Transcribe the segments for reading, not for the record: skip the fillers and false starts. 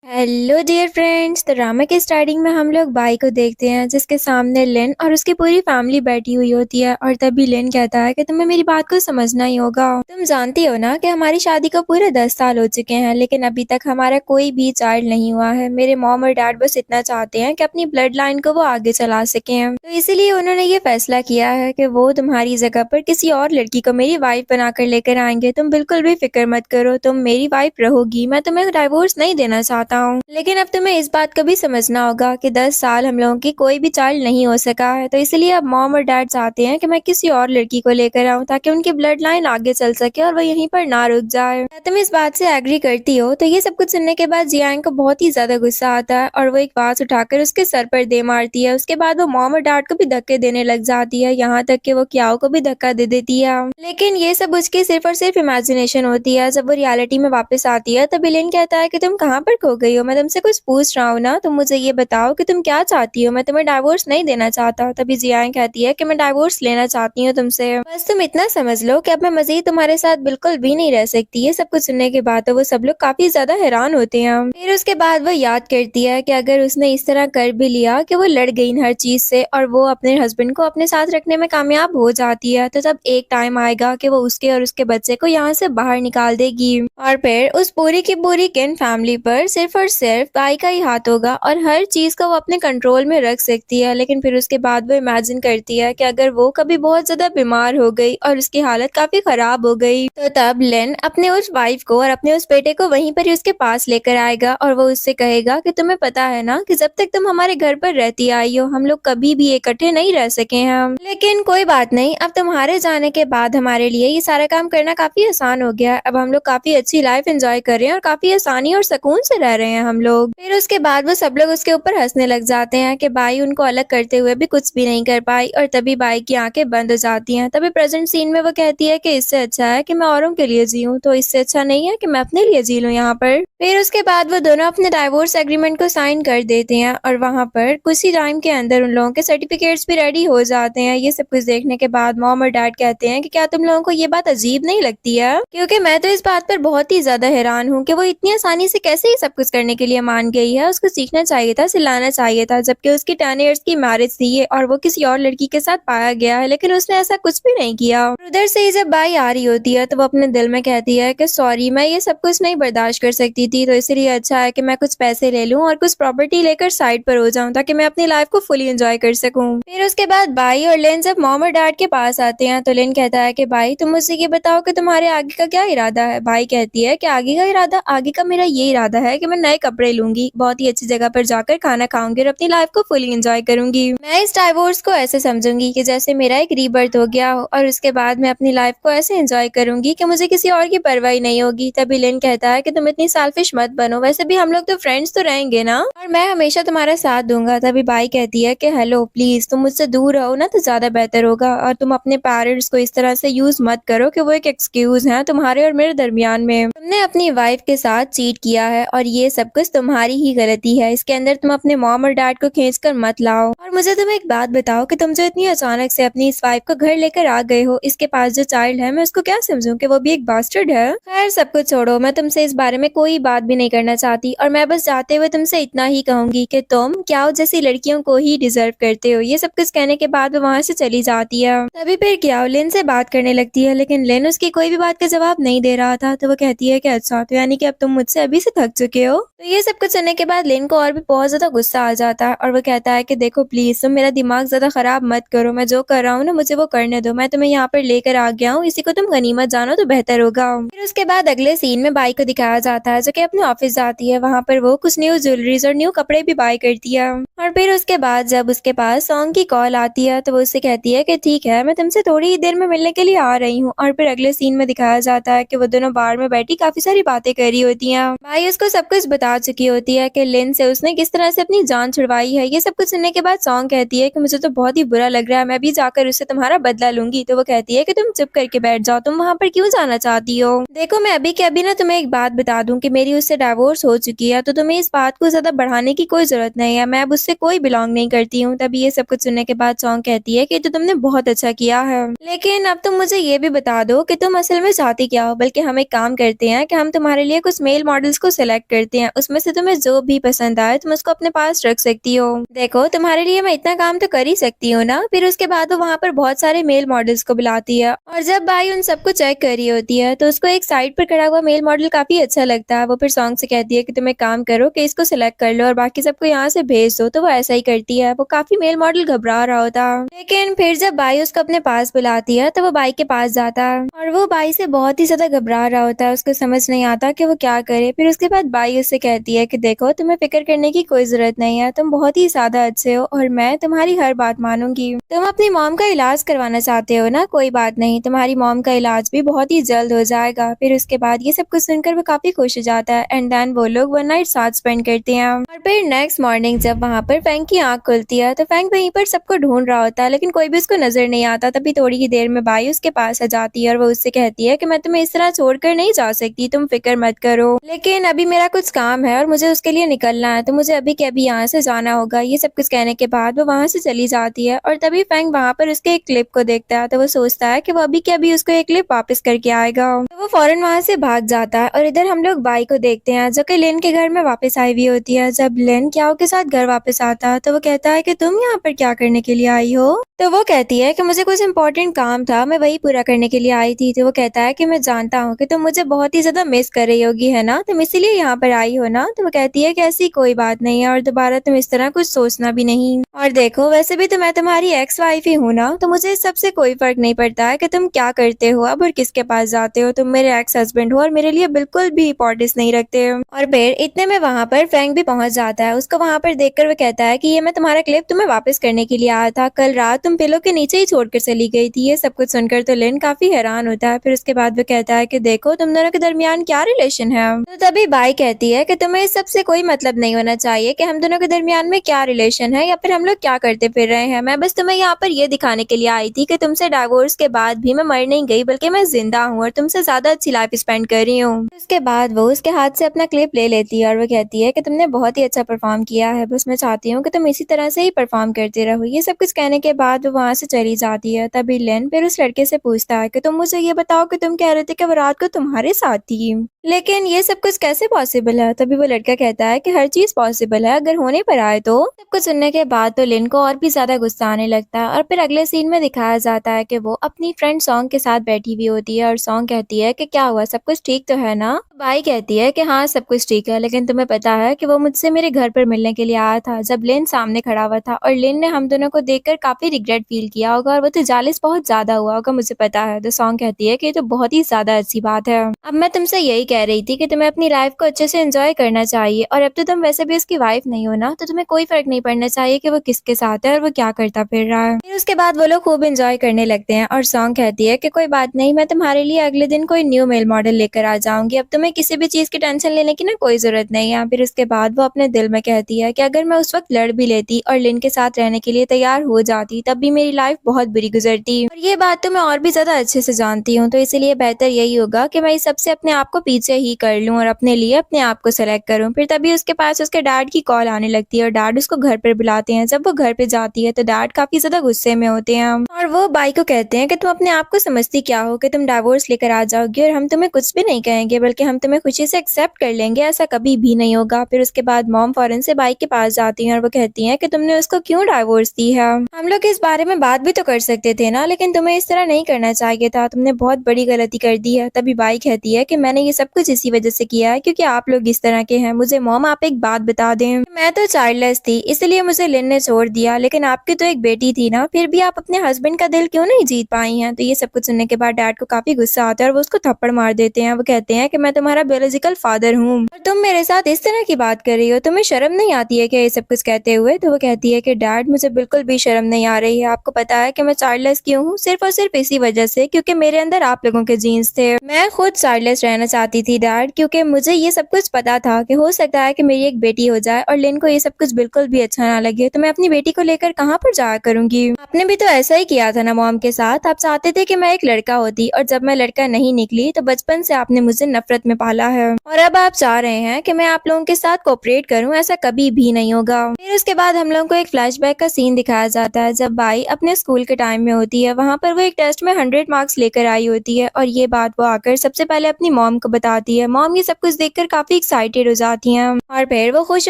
Hello dear friends. तो drama के starting में हम लोग बाई को देखते हैं जिसके सामने लिन और उसकी पूरी फैमिली बैठी हुई होती है और तभी लिन कहता है कि तुम्हें मेरी बात को समझना ही होगा। तुम जानती हो ना कि हमारी शादी को पूरे 10 साल हो चुके हैं लेकिन अभी तक हमारा कोई भी चाइल्ड नहीं हुआ है। मेरे मॉम और डैड बस इतना चाहते हैं कि अपनी ब्लड लाइन को वो आगे चला सके, तो इसीलिए उन्होंने ये फैसला किया है कि वो तुम्हारी जगह पर किसी और लड़की को मेरी वाइफ बनाकर लेकर आएंगे। तुम बिल्कुल भी फिक्र मत करो, तुम मेरी वाइफ रहोगी। मैं तुम्हें डाइवोर्स नहीं देना चाहता हूँ, लेकिन अब तुम्हें इस बात को भी समझना होगा कि 10 साल हम लोगों की कोई भी चाइल्ड नहीं हो सका है, तो इसलिए अब मॉम और डैड चाहते हैं कि मैं किसी और लड़की को लेकर आऊं ताकि उनकी ब्लड लाइन आगे चल सके और वो यहीं पर ना रुक जाए। क्या तुम इस बात से एग्री करती हो? तो ये सब कुछ सुनने के बाद जियांग को बहुत ही ज्यादा गुस्सा आता है और वो एक बात उठाकर उसके सर पर दे मारती है। उसके बाद वो मॉम और डैड को भी धक्के देने लग जाती है, यहाँ तक कि वो क्याओ को भी धक्का दे देती है। लेकिन ये सब उसकी सिर्फ और सिर्फ इमेजिनेशन होती है। जब वो रियलिटी में वापस आती है तो बिलियन कहता है कि तुम कहाँ पर खो गई हो, मैं तुमसे कुछ पूछ रहा हूँ ना, तुम मुझे ये बताओ कि तुम क्या चाहती हो। मैं तुम्हें डाइवोर्स नहीं देना चाहता। तभी जियांग कहती है कि मैं डाइवोर्स लेना चाहती हूँ तुमसे, बस तुम इतना समझ लो कि अब मैं मजीद तुम्हारे साथ बिल्कुल भी नहीं रह सकती। ये सब कुछ सुनने के बाद तो वो सब लोग काफी ज्यादा हैरान होते हैं। फिर उसके बाद वो याद करती है कि अगर उसने इस तरह कर भी लिया कि वो लड़ गई हर चीज से और वो अपने हस्बैंड को अपने साथ रखने में कामयाब हो जाती है, तो तब एक टाइम आएगा कि वो उसके और उसके बच्चे को यहाँ से बाहर निकाल देगी और फिर उस पूरी की पूरी किन फैमिली पर सिर्फ और सिर्फ बाई का ही हाथ होगा और हर चीज को वो अपने कंट्रोल में रख सकती है। लेकिन फिर उसके बाद वो इमेजिन करती है कि अगर वो कभी बहुत ज्यादा बीमार हो गई और उसकी हालत काफी खराब हो गई, तो तब लिन अपने उस वाइफ को और अपने उस बेटे को वहीं पर ही उसके पास लेकर आएगा और वो उससे कहेगा कि तुम्हें पता है ना कि जब तक तुम हमारे घर पर रहती आई हो हम लोग कभी भी इकट्ठे नहीं रह सके हैं हम, लेकिन कोई बात नहीं, अब तुम्हारे जाने के बाद हमारे लिए ये सारा काम करना काफी आसान हो गया। अब हम लोग काफी अच्छी लाइफ एंजॉय कर रहे हैं और काफी आसानी और सुकून से रह रहे हैं हम लोग। फिर उसके बाद वो सब लोग उसके ऊपर हंसने लग जाते हैं कि बाई उनको अलग करते हुए भी कुछ भी नहीं कर पाई और तभी बाई की आंखें बंद हो जाती हैं। तभी प्रेजेंट सीन में वो कहती है कि इससे अच्छा है कि मैं औरों के लिए जीऊं, तो इससे अच्छा नहीं है कि मैं अपने लिए जी लूं यहाँ पर। फिर उसके बाद वो दोनों अपने डाइवोर्स एग्रीमेंट को साइन कर देते हैं और वहाँ पर कुछ ही टाइम के अंदर उन लोगों के सर्टिफिकेट्स भी रेडी हो जाते हैं। ये सब कुछ देखने के बाद मॉम और डैड कहते हैं कि क्या तुम लोगों को ये बात अजीब नहीं लगती है, क्योंकि मैं तो इस बात पर बहुत ही ज्यादा हैरान हूँ कि वो इतनी आसानी से कैसे ये सब कुछ करने के लिए मान गई है। उसको सीखना चाहिए था, सिलाना चाहिए था, जबकि उसकी 10 इयर्स की मैरिज थी और वो किसी और लड़की के साथ पाया गया है, लेकिन उसने ऐसा कुछ भी नहीं किया। उधर से ही जब बाई आ रही होती है तो वो अपने दिल में कहती है कि सॉरी, मैं ये सब कुछ नहीं बर्दाश्त कर सकती थी, तो इसलिए अच्छा है कि मैं कुछ पैसे ले लूं और कुछ प्रॉपर्टी लेकर साइड पर हो जाऊं ताकि मैं अपनी लाइफ को फुली एंजॉय कर सकूं। फिर उसके बाद बाई और लिन जब मॉम और डैड के पास आते हैं तो लिन कहता है कि भाई तुम मुझसे ये बताओ कि तुम्हारे आगे का क्या इरादा है। भाई कहती है कि आगे का इरादा, आगे का मेरा ये इरादा है कि मैं नए कपड़े लूंगी, बहुत ही अच्छी जगह पर जाकर खाना खाऊंगी और अपनी लाइफ को फुली एंजॉय करूंगी। मैं इस डाइवोर्स को ऐसे समझूंगी कि जैसे मेरा एक रीबर्थ हो गया हो और उसके बाद मैं अपनी लाइफ को ऐसे एंजॉय करूंगी कि मुझे किसी और की परवाह नहीं होगी। तभी लिन कहता है कि तुम इतनी सेल्फिश मत बनो, वैसे भी हम लोग तो फ्रेंड्स तो रहेंगे ना और मैं हमेशा तुम्हारा साथ दूंगा। तभी बाई कहती है कि हेलो प्लीज तुम मुझसे दूर रहो ना तो ज्यादा बेहतर होगा और तुम अपने पेरेंट्स को इस तरह से यूज मत करो कि वो एक एक्सक्यूज है तुम्हारे और मेरे दरमियान में। तुमने अपनी वाइफ के साथ चीट किया है और ये सब कुछ तुम्हारी ही गलती है, इसके अंदर तुम अपने मॉम और डैड को खींच कर मत लाओ। और मुझे तुम एक बात बताओ कि तुम जो इतनी अचानक से अपनी इस वाइफ को घर लेकर आ गए हो, इसके पास जो चाइल्ड है मैं उसको क्या समझूं कि वो भी एक बास्टर्ड है। खैर सब कुछ छोड़ो, मैं तुमसे इस बारे में कोई बात भी नहीं करना चाहती और मैं बस जाते हुए तुमसे इतना ही कहूंगी कि तुम क्या जैसी लड़कियों को ही डिजर्व करते हो। ये सब कुछ कहने के बाद वो वहाँ से चली जाती है। तभी फिर क्या लिन से बात करने लगती है, लेकिन लिन उसकी कोई भी बात का जवाब नहीं दे रहा था। तो वो कहती है कि अच्छा, तो यानी कि अब तुम मुझसे अभी से थक चुके हो। तो ये सब कुछ सुनने के बाद लिन को और भी बहुत ज्यादा गुस्सा आ जाता है और वो कहता है कि देखो प्लीज तुम मेरा दिमाग ज्यादा खराब मत करो, मैं जो कर रहा हूँ ना मुझे वो करने दो, मैं तुम्हें यहाँ पर लेकर आ गया हूँ, इसी को तुम गनीमत जानो तो बेहतर होगा। फिर उसके बाद अगले सीन में बाई को दिखाया जाता है जो कि अपने ऑफिस जाती है। वहाँ पर वो कुछ न्यू ज्वेलरीज और न्यू कपड़े भी बाय करती है और फिर उसके बाद जब उसके पास सॉन्ग की कॉल आती है तो वो उससे कहती है कि ठीक है मैं तुमसे थोड़ी ही देर में मिलने के लिए आ रही हूँ। और फिर अगले सीन में दिखाया जाता है कि वो दोनों बार में बैठी काफी सारी बातें कर रही होती हैं। भाई उसको सब कुछ बता चुकी होती है कि लिन से उसने किस तरह से अपनी जान छुड़वाई है। ये सब कुछ सुनने के बाद सॉन्ग कहती है कि मुझे तो बहुत ही बुरा लग रहा है, मैं भी जाकर उससे तुम्हारा बदला लूंगी। तो वो कहती है कि तुम चुप करके बैठ जाओ, तुम वहाँ पर क्यों जाना चाहती हो। देखो मैं अभी के अभी ना तुम्हें एक बात बता दूं कि मेरी उससे डाइवोर्स हो चुकी है, तो तुम्हें इस बात को ज्यादा बढ़ाने की कोई जरूरत नहीं है, मैं अब उससे कोई बिलोंग नहीं करती हूँ। तभी ये सब कुछ सुनने के बाद सॉन्ग कहती है कि तो तुमने बहुत अच्छा किया है, लेकिन अब तुम मुझे ये भी बता दो कि तुम असल में चाहती क्या हो। बल्कि हम एक काम करते हैं कि हम तुम्हारे लिए कुछ मेल मॉडल्स को सिलेक्ट करते देते हैं, उसमें से तुम्हें जो भी पसंद आए तुम उसको अपने पास रख सकती हो। देखो तुम्हारे लिए मैं इतना काम तो कर ही सकती हूँ ना। फिर उसके बाद वो वहाँ पर बहुत सारे मेल मॉडल्स को बुलाती है और जब बाई उन सबको चेक कर रही होती है तो उसको एक साइड पर खड़ा हुआ मेल मॉडल काफी अच्छा लगता है। वो फिर सॉन्ग से कहती है कि तुम एक काम करो कि इसको सिलेक्ट कर लो और बाकी सबको यहाँ से भेज दो। तो वो ऐसा ही करती है। वो काफी मेल मॉडल घबरा रहा होता, लेकिन फिर जब बाई उसको अपने पास बुलाती है तो वो बाई के पास जाता है और वो बाई से बहुत ही ज्यादा घबरा रहा होता है। उसको समझ नहीं आता कि वो क्या करे। फिर उसके बाद बाई उससे कहती है कि देखो तुम्हें फिक्र करने की कोई जरूरत नहीं है, तुम बहुत ही ज्यादा अच्छे हो और मैं तुम्हारी हर बात मानूंगी। तुम अपनी मॉम का इलाज करवाना चाहते हो ना, कोई बात नहीं, तुम्हारी मॉम का इलाज भी बहुत ही जल्द हो जाएगा। फिर उसके बाद ये सब कुछ सुनकर वो काफी खुश हो जाता है एंड देन वो लोग वन नाइट साथ स्पेंड करते हैं। और फिर नेक्स्ट मॉर्निंग जब वहाँ पर फैंक की आंख खुलती है तो फैंक वहीं पर सबको ढूंढ रहा होता है, लेकिन कोई भी उसको नजर नहीं आता। तभी थोड़ी ही देर में बाई उसके पास आ जाती है और वो उससे कहती है कि मैं तुम्हें इस तरह छोड़कर नहीं जा सकती, तुम फिक्र मत करो, लेकिन अभी मेरा कुछ काम है और मुझे उसके लिए निकलना है, तो मुझे अभी के अभी यहाँ से जाना होगा। ये सब कुछ कहने के बाद वो वहाँ से चली जाती है और तभी फैंक वहाँ पर उसके एक क्लिप को देखता है तो वो सोचता है कि वो अभी के अभी उसको एक क्लिप वापस करके आएगा। तो वो फौरन वहाँ से भाग जाता है और इधर हम लोग बाई को देखते हैं जो कि लेन के घर में वापस आई हुई होती है। जब लेन क्याओ के साथ घर वापस आता है तो वो कहता है कि तुम यहाँ पर क्या करने के लिए आई हो। तो वो कहती है कि मुझे कुछ इम्पोर्टेंट काम था, मैं वही पूरा करने के लिए आई थी। तो वो कहता है कि मैं जानता हूँ कि तुम मुझे बहुत ही ज्यादा मिस कर रही होगी, है ना, तुम इसीलिए यहाँ पर आई हो ना। तो वो कहती है कि ऐसी कोई बात नहीं है और दोबारा तुम इस तरह कुछ सोचना भी नहीं। और देखो वैसे भी तो मैं तुम्हारी एक्स वाइफ ही हूँ ना, तो मुझे इस सबसे कोई फर्क नहीं पड़ता है कि तुम क्या करते हो अब और किसके पास जाते हो। तुम मेरे एक्स हस्बैंड हो और मेरे लिए बिल्कुल भी इंपॉर्टेंस नहीं रखते हो। और फिर इतने में वहाँ पर फ्रैंक भी पहुंच जाता है। उसको वहाँ पर देखकर वो कहता है कि ये मैं तुम्हारा क्लिप तुम्हें वापस करने के लिए आया था, कल रात तुम पिलो के नीचे ही छोड़कर चली गई थी। ये सब कुछ सुनकर तो लिन काफी हैरान होता है। फिर उसके बाद वो कहता है कि देखो तुम दोनों के दरमियान क्या रिलेशन है। तो तभी बाई कहती है कि तुम्हें इस सबसे कोई मतलब नहीं होना चाहिए कि हम दोनों के दरमियान में क्या रिलेशन है या फिर हम लोग क्या करते फिर रहे हैं। मैं बस तुम्हें यहाँ पर ये दिखाने के लिए आई थी कि तुमसे डाइवोर्स के बाद भी मैं मर नहीं गई, बल्कि मैं जिंदा हूँ और तुमसे ज्यादा अच्छी लाइफ स्पेंड कर रही हूँ। उसके बाद वो उसके हाथ से अपना क्लिप ले लेती है और वो कहती है कि तुमने बहुत ही अच्छा परफॉर्म किया है, बस मैं चाहती हूँ कि तुम इसी तरह से ही परफॉर्म करते रहो। ये सब कुछ कहने के बाद वो वहाँ से चली जाती है। तभी लेन फिर उस लड़के से पूछता है कि तुम मुझे ये बताओ कि तुम कह रहे थे कि वो रात को तुम्हारे साथ थी, लेकिन ये सब कुछ कैसे पॉसिबल है। तभी वो लड़का कहता है कि हर चीज पॉसिबल है अगर होने पर आए। तो सब कुछ सुनने के बाद तो लिन को और भी ज्यादा गुस्सा आने लगता है और फिर अगले सीन में दिखाया जाता है कि वो अपनी फ्रेंड सॉन्ग के साथ बैठी हुई होती है और सॉन्ग कहती है कि क्या हुआ, सब कुछ ठीक तो है ना। बाई कहती है कि हाँ सब कुछ ठीक है, लेकिन तुम्हें पता है कि वो मुझसे मेरे घर पर मिलने के लिए आया था जब लिन सामने खड़ा हुआ था और लिन ने हम दोनों को देखकर काफी रिग्रेट फील किया होगा और वो तो जालिस बहुत ज्यादा हुआ होगा, मुझे पता है। तो सॉन्ग कहती है कि ये तो बहुत ही ज्यादा अच्छी बात है। अब मैं तुमसे यही कह रही थी कि तुम्हें अपनी लाइफ को अच्छे से एंजॉय करना चाहिए और अब तो तुम वैसे भी उसकी वाइफ नहीं हो ना, तो तुम्हें कोई फर्क नहीं पड़ना चाहिए कि वो किसके साथ है और वो क्या करता फिर रहा है। फिर उसके बाद वो लोग खूब एंजॉय करने लगते हैं और सॉन्ग कहती है कि कोई बात नहीं, मैं तुम्हारे लिए अगले दिन कोई न्यू मेल मॉडल लेकर आ जाऊंगी, अब तुम्हें किसी भी चीज की टेंशन लेने की ना कोई जरूरत नहीं है। फिर उसके बाद वो अपने दिल में कहती है कि अगर मैं उस वक्त लड़ भी लेती और लिन के साथ रहने के लिए तैयार हो जाती तब भी मेरी लाइफ बहुत बुरी गुजरती, और ये बात तो मैं और भी ज्यादा अच्छे से जानती हूँ, तो इसीलिए बेहतर यही होगा कि मैं इस सबसे अपने आप को पीछे ही कर लूँ और अपने लिए अपने आप को सेलेक्ट करूँ। फिर तभी उसके पास उसके डैड की कॉल आने लगती है और डैड उसको घर पर बुलाते हैं। जब वो घर पे जाती है तो डैड काफी ज्यादा गुस्से में होते हैं और वो बाई को कहते हैं कि तुम अपने आप को समझती क्या हो कि तुम डाइवोर्स लेकर आ जाओगी और हम तुम्हें कुछ भी नहीं कहेंगे, बल्कि हम तुम्हें खुशी से एक्सेप्ट कर लेंगे, ऐसा कभी भी नहीं होगा। फिर उसके बाद मॉम फौरन से बाई के पास जाती है और वो कहती है कि तुमने उसको क्यों डाइवोर्स दी है, हम लोग इस बारे में बात भी तो कर सकते थे ना, लेकिन तुम्हें इस तरह नहीं करना चाहिए था, तुमने बहुत बड़ी गलती कर दी है। तभी बाई कहती है कि मैंने ये सब कुछ इसी वजह से किया है क्योंकि आप लोग इस तरह के हैं। मुझे मॉम आप एक बात बता दें, मैं तो चाइल्डलेस थी इसलिए मुझे लिन ने छोड़ दिया, लेकिन आपकी तो एक बेटी थी ना, फिर भी आप अपने हस्बैंड का दिल क्यों नहीं जीत पाई हैं। तो ये सब कुछ सुनने के बाद डैड को काफी गुस्सा आता है और वो उसको थप्पड़ मार देते हैं। वो कहते हैं कि मैं तुम्हारा बायोलॉजिकल फादर हूँ और तुम मेरे साथ इस तरह की बात कर रही हो, तुम्हें शर्म नहीं आती है क्या ये सब कुछ कहते हुए। तो वो कहती है कि डैड मुझे बिल्कुल भी शर्म नहीं आ रही है, आपको पता है कि मैं चाइल्डलेस क्यों हूँ, सिर्फ और सिर्फ इसी वजह से क्योंकि मेरे अंदर आप लोगों के जीन्स थे। मैं खुद चाइल्डलेस रहना चाहती थी डैड, क्योंकि मुझे ये सब कुछ पता था कि हो सकता है कि मेरी एक बेटी हो जाए और लिन को ये सब कुछ बिल्कुल भी अच्छा ना लगे, तो मैं अपनी बेटी को लेकर कहाँ पर जाया करूंगी। आपने भी तो ऐसा ही किया था ना मॉम के साथ, आप चाहते थे कि मैं एक लड़का होती और जब मैं लड़का नहीं निकली तो बचपन से आपने मुझे नफरत में में पाला है और अब आप चाह रहे हैं कि मैं आप लोगों के साथ कोऑपरेट करूं, ऐसा कभी भी नहीं होगा। फिर उसके बाद हम लोगों को एक फ्लैशबैक का सीन दिखाया जाता है जब बाई अपने स्कूल के टाइम में होती है। वहाँ पर वो एक टेस्ट में 100 मार्क्स लेकर आई होती है और ये बात वो आकर सबसे पहले अपनी मॉम को बताती है। मॉम ये सब कुछ देखकर काफी एक्साइटेड हो जाती हैं और फिर वो खुश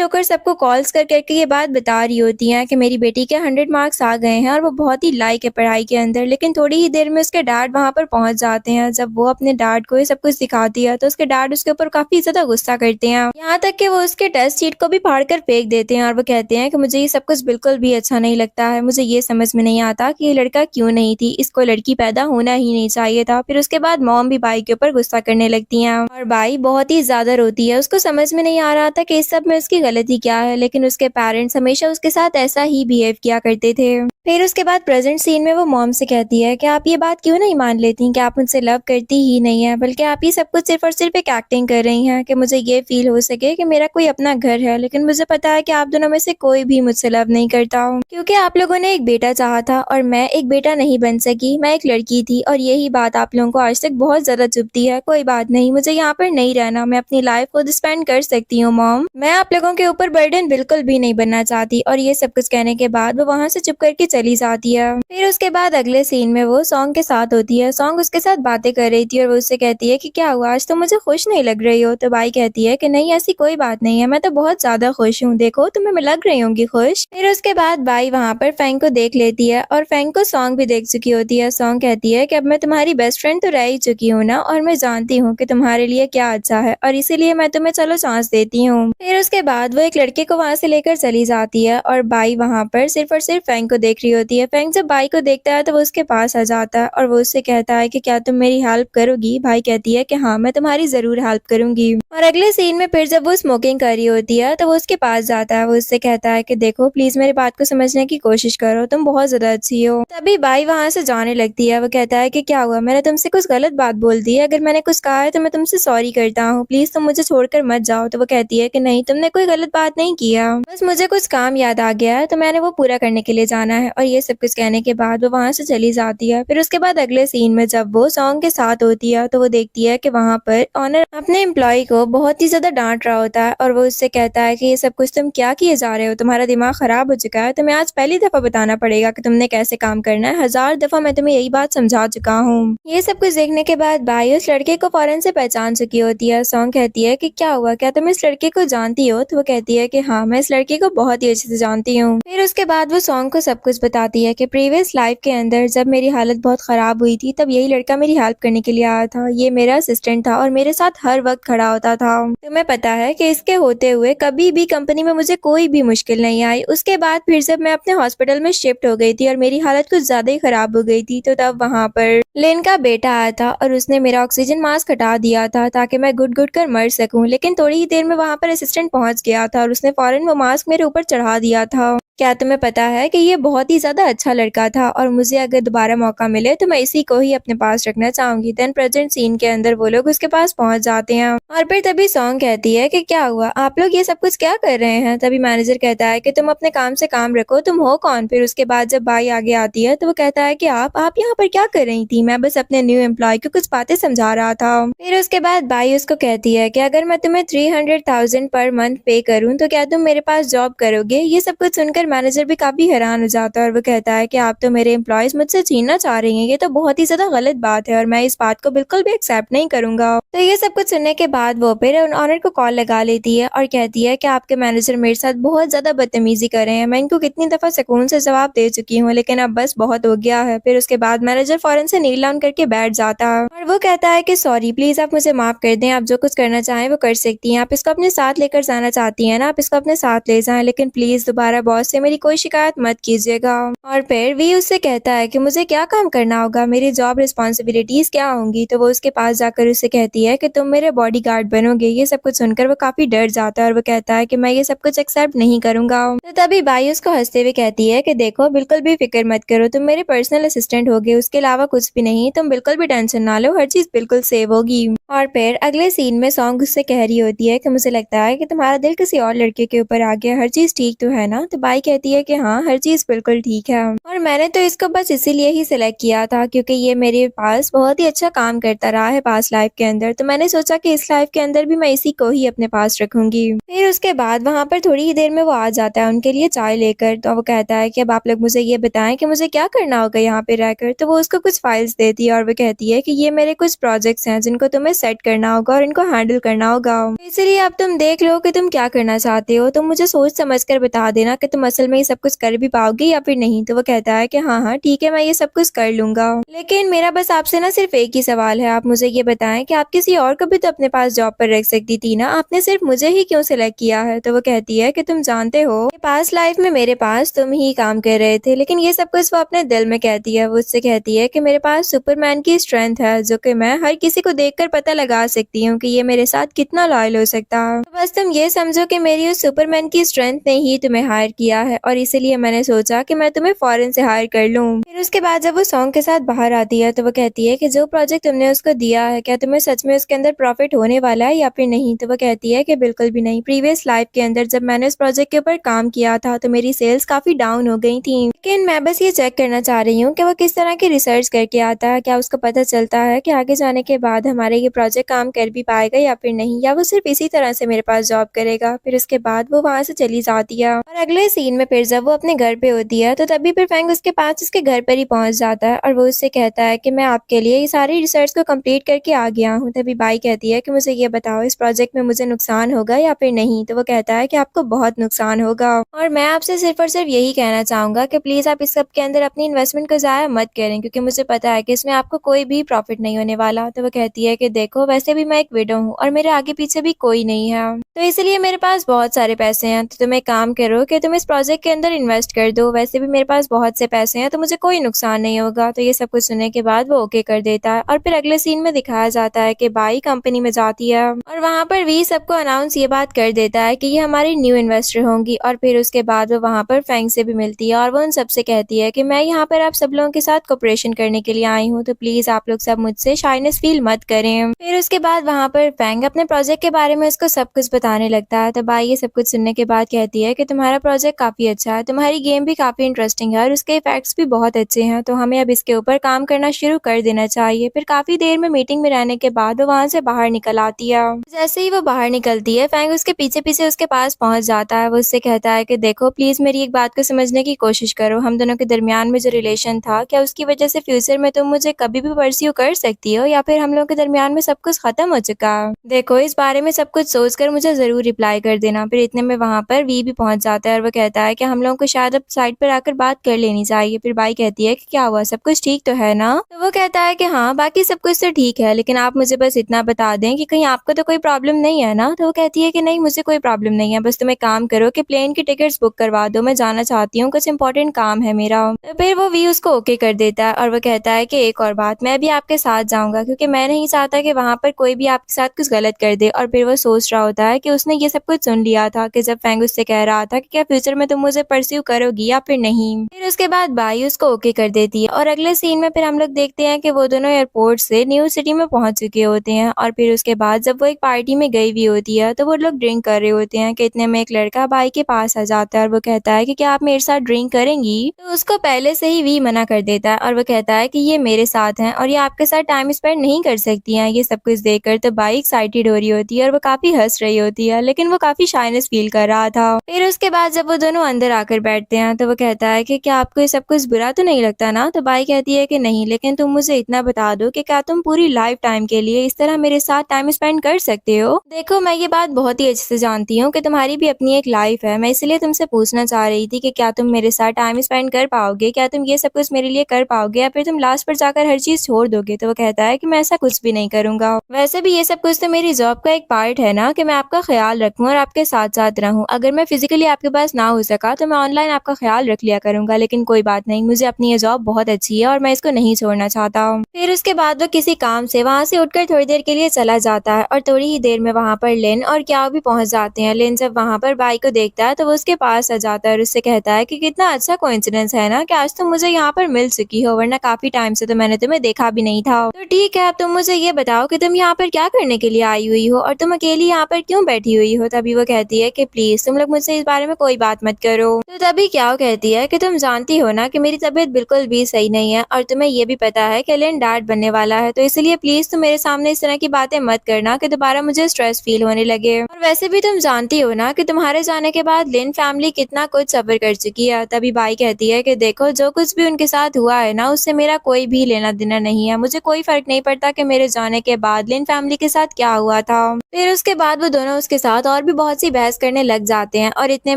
होकर सबको कॉल्स कर करके ये बात बता रही होती हैं कि मेरी बेटी के 100 मार्क्स आ गए हैं और वो बहुत ही लाइक है पढ़ाई के अंदर। लेकिन थोड़ी ही देर में उसके डैड वहाँ पर पहुंच जाते हैं। जब वो अपने डैड को ये सब कुछ दिखाती है तो उसके डैड उसके ऊपर काफी ज्यादा गुस्सा करते हैं, यहाँ तक कि वो उसके टेस्ट शीट को भी फाड़ कर फेंक देते हैं और वो कहते हैं कि मुझे ये सब कुछ बिल्कुल भी अच्छा नहीं लगता है। मुझे ये समझ में नहीं आता कि ये लड़का क्यों नहीं थी, इसको लड़की पैदा होना ही नहीं चाहिए था। फिर उसके बाद मॉम भी बाई के ऊपर गुस्सा करने लगती हैं और बाई बहुत ही ज्यादा रोती है। उसको समझ में नहीं आ रहा था कि इस सब में उसकी गलती क्या है, लेकिन उसके पेरेंट्स हमेशा उसके साथ ऐसा ही बिहेव किया करते थे। फिर उसके बाद प्रेजेंट सीन में वो मॉम से कहती है कि आप ये बात क्यों नहीं मान लेती कि आप मुझसे लव करती ही नहीं है, बल्कि आप ये सब कुछ सिर्फ और सिर्फ एक एक्टिंग कर रही हैं कि मुझे ये फील हो सके कि मेरा कोई अपना घर है। लेकिन मुझे पता है कि आप दोनों में से कोई भी मुझसे लव नहीं करता हूँ, क्योंकि आप लोगों ने एक बेटा चाहा था और मैं एक बेटा नहीं बन सकी, मैं एक लड़की थी और यही बात आप लोगों को आज तक बहुत ज्यादा चुभती है। कोई बात नहीं, मुझे यहाँ पर नहीं रहना, मैं अपनी लाइफ खुद स्पेंड कर सकती हूँ मॉम, मैं आप लोगों के ऊपर बर्डन बिल्कुल भी नहीं बनना चाहती। और ये सब कुछ कहने के बाद वो वहाँ से चुप करके चली जाती है। फिर उसके बाद अगले सीन में वो सॉन्ग के साथ होती है। सॉन्ग उसके साथ बातें कर रही थी और वो उससे कहती है कि क्या हुआ, आज तो मुझे खुश नहीं लग रही हो। तो बाई कहती है कि नहीं ऐसी कोई बात नहीं है, मैं तो बहुत ज्यादा खुश हूँ, देखो तुम्हें लग रही होंगी खुश। फिर उसके बाद बाई वहाँ पर फैंग को देख लेती है और फैंग को सॉन्ग भी देख चुकी होती है। सॉन्ग कहती है कि अब मैं तुम्हारी बेस्ट फ्रेंड तो रह ही चुकी हूँ ना, और मैं जानती हूँ कि तुम्हारे लिए क्या अच्छा है और इसीलिए मैं तुम्हें चलो चांस देती हूँ। फिर उसके बाद वो एक लड़के को वहाँ से लेकर चली जाती है और बाई वहाँ पर सिर्फ और सिर्फ फैंग को देख रही होती है। फैंग जब बाई को देखता है तो वो उसके पास आ जाता है और वो उससे कहता है कि क्या तुम मेरी हेल्प करोगी। बाई कहती है कि हाँ मैं तुम्हारी जरूर हेल्प करूंगी। और अगले सीन में फिर जब वो स्मोकिंग कर रही होती है तो वो उसके पास जाता है। वो उससे कहता है कि देखो प्लीज मेरी बात को समझने की कोशिश करो, तुम बहुत ज्यादा अच्छी हो। तभी बाई वहाँ से जाने लगती है। वो कहता है कि क्या हुआ, मैंने तुमसे कुछ गलत बात बोल दी है, अगर मैंने कुछ कहा है तो मैं तुमसे सॉरी करता हूँ, प्लीज तुम मुझे छोड़कर मत जाओ। तो वो कहती है कि नहीं तुमने कोई गलत बात नहीं किया, बस मुझे कुछ काम याद आ गया है तो मैंने वो पूरा करने के लिए जाना है। और ये सब कुछ कहने के बाद वो वहाँ से चली जाती है। फिर उसके बाद अगले सीन में जब वो सॉन्ग के साथ होती है तो वो देखती है कि वहाँ पर ऑनर अपने एम्प्लॉय को बहुत ही ज्यादा डांट रहा होता है और वो उससे कहता है कि ये सब कुछ तुम क्या किए जा रहे हो, तुम्हारा दिमाग खराब हो चुका है, तुम्हें आज पहली दफा बताना पड़ेगा कि तुमने कैसे काम करना है, 1000 दफा मैं तुम्हें यही बात समझा चुका हूँ। ये सब कुछ देखने के बाद बाई उस लड़के को फौरन से पहचान चुकी होती है। सॉन्ग कहती है कि क्या हुआ, क्या तुम इस लड़के को जानती हो। तो वो कहती है कि हाँ मैं इस लड़के को बहुत ही अच्छे से जानती हूँ। फिर उसके बाद वो सॉन्ग को सब कुछ बताती है कि प्रीवियस लाइफ के अंदर जब मेरी हालत बहुत खराब हुई थी तब यही लड़का मेरी हेल्प करने के लिए आया था, ये मेरा असिस्टेंट था और मेरे साथ हर वक्त खड़ा होता था। तुम्हें पता है कि इसके होते हुए कभी भी कंपनी में मुझे कोई भी मुश्किल नहीं आई। उसके बाद फिर जब मैं अपने हॉस्पिटल में शिफ्ट हो गई थी और मेरी हालत कुछ ज्यादा ही खराब हो गई थी तो तब वहाँ पर लेन का बेटा आया था और उसने मेरा ऑक्सीजन मास्क हटा दिया था ताकि मैं घुट घुट कर मर सकूं। लेकिन थोड़ी ही देर में वहाँ पर असिस्टेंट पहुंच गया था और उसने फौरन वो मास्क मेरे ऊपर चढ़ा दिया था। क्या तुम्हें पता है कि ये बहुत ही ज्यादा अच्छा लड़का था और मुझे अगर दोबारा मौका मिले तो मैं इसी को ही अपने पास रखना चाहूंगी। देन प्रेजेंट सीन के अंदर वो लोग उसके पास पहुंच जाते हैं और फिर तभी सॉन्ग कहती है कि क्या हुआ, आप लोग ये सब कुछ क्या कर रहे हैं। तभी मैनेजर कहता है कि तुम अपने काम से काम रखो, तुम हो कौन। फिर उसके बाद जब बाई आगे आती है तो वो कहता है कि आप यहाँ पर क्या कर रही थी, मैं बस अपने न्यू एम्प्लॉय को कुछ बातें समझा रहा था। फिर उसके बाद बाई उसको कहती है कि अगर मैं तुम्हें 300,000 पर मंथ पे करूँ तो क्या तुम मेरे पास जॉब करोगे। ये सब कुछ सुनकर मैनेजर भी काफी हैरान हो जाता है और वो कहता है कि आप तो मेरे एम्प्लॉयज मुझसे छीनना चाह रही हैं, ये तो बहुत ही ज्यादा गलत बात है और मैं इस बात को बिल्कुल भी एक्सेप्ट नहीं करूंगा। तो ये सब कुछ सुनने के बाद वो फिर ऑनर को कॉल लगा लेती है और कहती है कि आपके मैनेजर मेरे साथ बहुत ज्यादा बदतमीजी कर रहे हैं, मैं इनको कितनी दफा सुकून से जवाब दे चुकी हूँ लेकिन अब बस बहुत हो गया है। फिर उसके बाद मैनेजर फौरन से नील डाउन करके बैठ जाता है और वो कहता है कि सॉरी प्लीज आप मुझे माफ कर दें, आप जो कुछ करना चाहें वो कर सकती हैं, आप इसको अपने साथ लेकर जाना चाहती हैं ना, आप इसको अपने साथ ले जाएं, लेकिन प्लीज दोबारा बॉस से मेरी कोई शिकायत मत कीजिएगा। और फिर वी उससे कहता है कि मुझे क्या काम करना होगा, मेरी जॉब रिस्पॉन्सिबिलिटीज क्या होंगी। तो वो उसके पास जाकर उससे कहती है कि तुम मेरे बॉडीगार्ड बनोगे। ये सब कुछ सुनकर वो काफी डर जाता है और वो कहता है कि मैं ये सब कुछ एक्सेप्ट नहीं करूंगा। तो तभी बाई उसको हंसते हुए कहती है कि देखो बिल्कुल भी फिक्र मत करो, तुम मेरे पर्सनल असिस्टेंट होगे, उसके अलावा कुछ भी नहीं, तुम बिल्कुल भी टेंशन ना लो, हर चीज बिल्कुल सेव होगी। और फिर अगले सीन में सॉन्ग उससे कह रही होती है कि मुझे लगता है कि तुम्हारा दिल किसी और लड़के के ऊपर आ गया, हर चीज ठीक तो है ना। तो बाई कहती है कि हाँ, हर चीज़ बिल्कुल ठीक है और मैंने तो इसको बस इसीलिए ही सिलेक्ट किया था क्योंकि ये मेरे पास बहुत ही अच्छा काम करता रहा है पास्ट लाइफ के अंदर, तो मैंने सोचा कि इस लाइफ के अंदर भी मैं इसी को ही अपने पास रखूंगी। फिर उसके बाद वहाँ पर थोड़ी ही देर में वो आ जाता है उनके लिए चाय लेकर, तो वो कहता है कि अब आप लोग मुझे ये बताएं कि मुझे क्या करना होगा यहाँ पे रहकर। तो वो उसको कुछ फाइल्स देती है और वो कहती है कि ये मेरे कुछ प्रोजेक्ट्स हैं जिनको तुम्हें सेट करना होगा और इनको हैंडल करना होगा, इसलिए अब तुम देख लो कि तुम क्या करना चाहते हो, तुम मुझे सोच समझ कर बता देना कि तुम असल में ये सब कुछ कर भी पाओगे या फिर नहीं। तो वो कहता है कि हाँ हाँ ठीक है, मैं ये सब कुछ कर लूंगा, लेकिन मेरा बस आपसे ना सिर्फ एक ही सवाल है, आप मुझे ये बताएं कि आप किसी और को भी तो अपने पास जॉब पर रख सकती थी ना, आपने सिर्फ मुझे ही क्यों सिलेक्ट किया है। तो वो कहती है कि तुम जानते हो कि पास्ट लाइफ में मेरे पास तुम ही काम कर रहे थे, लेकिन ये सब कुछ वो अपने दिल में कहती है। वो उससे कहती है कि मेरे पास सुपरमैन की स्ट्रेंथ है जो कि मैं हर किसी को देखकर पता लगा सकती हूँ कि ये मेरे साथ कितना लॉयल हो सकता है, तो बस तुम ये समझो कि मेरी उस सुपरमैन की स्ट्रेंथ ने ही तुम्हें हायर किया है और इसीलिए मैंने सोचा कि मैं तुम्हें फौरन से हायर कर लूँ। फिर उसके बाद जब वो सॉन्ग के साथ बाहर आती है तो वो कहती है कि जो प्रोजेक्ट तुमने उसको दिया है क्या तुम्हें सच में उसके अंदर प्रॉफिट होने वाला है या फिर नहीं। तो वो कहती है कि बिल्कुल भी नहीं, प्रीवियस लाइफ के अंदर जब मैंने उस प्रोजेक्ट के ऊपर काम किया था तो मेरी सेल्स काफी डाउन हो गई थी, लेकिन मैं बस ये चेक करना चाह रही हूँ कि वो किस तरह की रिसर्च करके आता है, क्या उसको पता चलता है कि आगे जाने के बाद हमारे ये प्रोजेक्ट काम कर भी पाएगा या फिर नहीं, या वो सिर्फ इसी तरह से मेरे पास जॉब करेगा। फिर उसके बाद वो वहाँ से चली जाती है और अगले सीन में फिर जब वो अपने घर पे होती है तो तभी फिर फैंग उसके पास उसके घर पर ही पहुंच जाता है और वो उससे कहता है कि मैं आपके लिए ये सारी रिसर्च को कंप्लीट करके आ गया हूँ। तभी बाई कहती है कि मुझे ये बताओ इस प्रोजेक्ट में मुझे नुकसान होगा या फिर नहीं। तो वो कहता है कि आपको बहुत नुकसान होगा और मैं आपसे सिर्फ और सिर्फ यही कहना चाहूंगा कि प्लीज आप इस सब के अंदर अपनी इन्वेस्टमेंट को जाया मत करें क्योंकि मुझे पता है कि इसमें आपको कोई भी प्रॉफिट नहीं होने वाला। तो वो कहती है कि देखो वैसे भी मैं एक विडो हूँ और मेरे आगे पीछे भी कोई नहीं है, तो इसलिए मेरे पास बहुत सारे पैसे हैं, तो तुम एक काम करो कि तुम इस प्रोजेक्ट के अंदर इन्वेस्ट कर दो, वैसे भी मेरे पास बहुत से पैसे हैं तो मुझे कोई नुकसान नहीं होगा। तो ये सब कुछ सुनने के बाद वो ओके कर देता है और फिर अगले सीन में दिखाया जाता है कि बाई कंपनी में जाती है और वहाँ पर वी सबको अनाउंस ये बात कर देता है कि ये हमारी न्यू इन्वेस्टर होंगी और फिर उसके बाद वो वहाँ पर फैंग से भी मिलती है और वो उन सबसे कहती है कि मैं यहाँ पर आप सब लोगों के साथ कोऑपरेशन करने के लिए आई हूँ, तो प्लीज आप लोग सब मुझसे शाइनेस फील मत करें। फिर उसके बाद वहाँ पर फैंग अपने प्रोजेक्ट के बारे में उसको सब कुछ बताने लगता है। तो बाई ये सब कुछ सुनने के बाद कहती है कि तुम्हारा प्रोजेक्ट काफी अच्छा है, तुम्हारी गेम भी काफी इंटरेस्टिंग है और उसके इफेक्ट्स भी बहुत अच्छे हैं, तो हमें अब इसके ऊपर काम करना शुरू कर देना चाहिए। फिर काफी देर में मीटिंग में रहने के बाद वो वहाँ से बाहर निकल आती है। जैसे ही वो बाहर निकलती है फैंग उसके पीछे पीछे उसके पास पहुंच जाता है। वो उससे कहता है कि देखो प्लीज मेरी एक बात को समझने की कोशिश करो, हम दोनों के दरमियान में जो रिलेशन था क्या उसकी वजह से फ्यूचर में तुम मुझे कभी भी परस्यू कर सकती हो या फिर हम लोगों के दरमियान में सब कुछ खत्म हो चुका। देखो इस बारे में सब कुछ सोचकर मुझे जरूर रिप्लाई कर देना। फिर इतने में वहाँ पर वी भी पहुंच जाता है और वो कहता है कि हम लोगों को शायद अब साइड पर आकर बात कर लेनी चाहिए। फिर बाई कहती है कि क्या हुआ, सब कुछ ठीक तो है ना। तो वो कहता है कि हाँ बाकी सब कुछ तो ठीक है, लेकिन आप मुझे बस इतना बता दें कि कहीं आपको तो कोई प्रॉब्लम नहीं है ना। तो वो कहती है कि नहीं मुझे कोई प्रॉब्लम नहीं है, बस तुम एक काम करो कि प्लेन की टिकट्स बुक करवा दो, मैं जाना चाहती हूँ, कुछ इंपॉर्टेंट काम है मेरा। तो फिर वो वी उसको ओके कर देता है और वो कहता है कि एक और बात, मैं भी आपके साथ जाऊंगा क्योंकि मैं नहीं चाहता कि वहाँ पर कोई भी आपके साथ कुछ गलत कर दे। और फिर वो सोच रहा होता है कि उसने ये सब कुछ सुन लिया था कि जब फैंग उससे कह रहा था कि क्या फ्यूचर में तुम मुझे परस्यू करोगी या फिर नहीं। फिर उसके बाद बाई उसको ओके कर देती है और अगले सीन में फिर हम लोग देखते हैं कि वो दोनों एयरपोर्ट से न्यू सिटी में पहुंच चुके होते हैं और फिर उसके बाद जब वो एक पार्टी में गई हुई होती है तो वो लोग ड्रिंक कर रहे होते हैं कि इतने में एक लड़का बाई के पास आ जाता है और वो कहता है कि क्या आप मेरे साथ ड्रिंक करेंगी। तो उसको पहले से ही वी मना कर देता है और वो कहता है कि ये मेरे साथ हैं और ये आपके साथ टाइम स्पेंड नहीं कर सकती हैं। ये सब कुछ देखकर तो बाई एक्साइटेड हो रही होती है और वो काफी हंस रही होती है, लेकिन वो काफी शाइनेस फील कर रहा था। फिर उसके बाद जब वो दोनों अंदर आकर बैठते हैं तो वो कहता है कि क्या आपको ये सब कुछ बुरा तो नहीं लगता ना। तो बाई कहती है कि नहीं, लेकिन तुम मुझे इतना बता दो कि क्या तुम पूरी लाइफ टाइम के लिए इस तरह मेरे साथ टाइम स्पेंड कर सकते हो। देखो मैं ये बात बहुत ही अच्छे से जानती हूँ कि तुम्हारी भी अपनी एक लाइफ है, मैं इसलिए तुमसे पूछना चाह रही थी कि क्या तुम मेरे साथ टाइम स्पेंड कर पाओगे, क्या तुम ये सब कुछ मेरे लिए कर पाओगे या फिर तुम लास्ट पर जाकर हर चीज छोड़ दोगे। तो वो कहता है कि मैं ऐसा कुछ भी नहीं करूंगा, वैसे भी ये सब कुछ तो मेरी जॉब का एक पार्ट है ना कि मैं आपका ख्याल रखूं और आपके साथ साथ रहूं। अगर मैं फिजिकली आपके पास ना हो सका तो मैं ऑनलाइन आपका ख्याल रख लिया करूंगा, लेकिन कोई बात नहीं, मुझे अपनी ये जॉब बहुत अच्छी है और मैं इसको नहीं छोड़ना चाहता हूँ। फिर उसके बाद वो किसी काम से वहाँ से उठकर थोड़ी देर के लिए चला जाता है और थोड़ी ही देर में वहाँ पर लिन और क्याओ भी पहुंच जाते हैं। लिन जब वहाँ पर बाई को देखता है तो वो उसके पास आ जाता है और उससे कहता है कि कितना अच्छा कोइंसिडेंस है ना कि आज तुम मुझे यहाँ पर मिल चुकी हो, वरना काफी टाइम से तो मैंने तुम्हें देखा भी नहीं था। तो ठीक है, अब तुम मुझे ये बताओ कि तुम यहाँ पर क्या करने के लिए आई हुई हो और तुम अकेली यहाँ पर क्यों बैठी हुई हो। तभी वो कहती है कि प्लीज तुम लोग मुझसे इस बारे में कोई बात मत करो। तो तभी क्या कहती है कि तुम जानती हो ना कि मेरी तबीयत बिल्कुल भी सही नहीं है और तुम्हें ये भी पता है कि लिन डैड बनने वाला है, तो इसलिए प्लीज तुम मेरे सामने इस तरह की बातें मत करना कि दोबारा मुझे स्ट्रेस फील होने लगे। और वैसे भी तुम जानती हो ना कि तुम्हारे जाने के बाद लिन फैमिली कितना कुछ सफर कर चुकी है। तभी बाई कहती है कि देखो, जो कुछ भी उनके साथ हुआ है ना, उससे मेरा कोई भी लेना देना नहीं है। मुझे कोई फर्क नहीं पड़ता कि मेरे जाने के बाद लिन फैमिली के साथ क्या हुआ था। फिर उसके बाद वो दोनों उसके साथ और भी बहुत सी बहस करने लग जाते हैं और इतने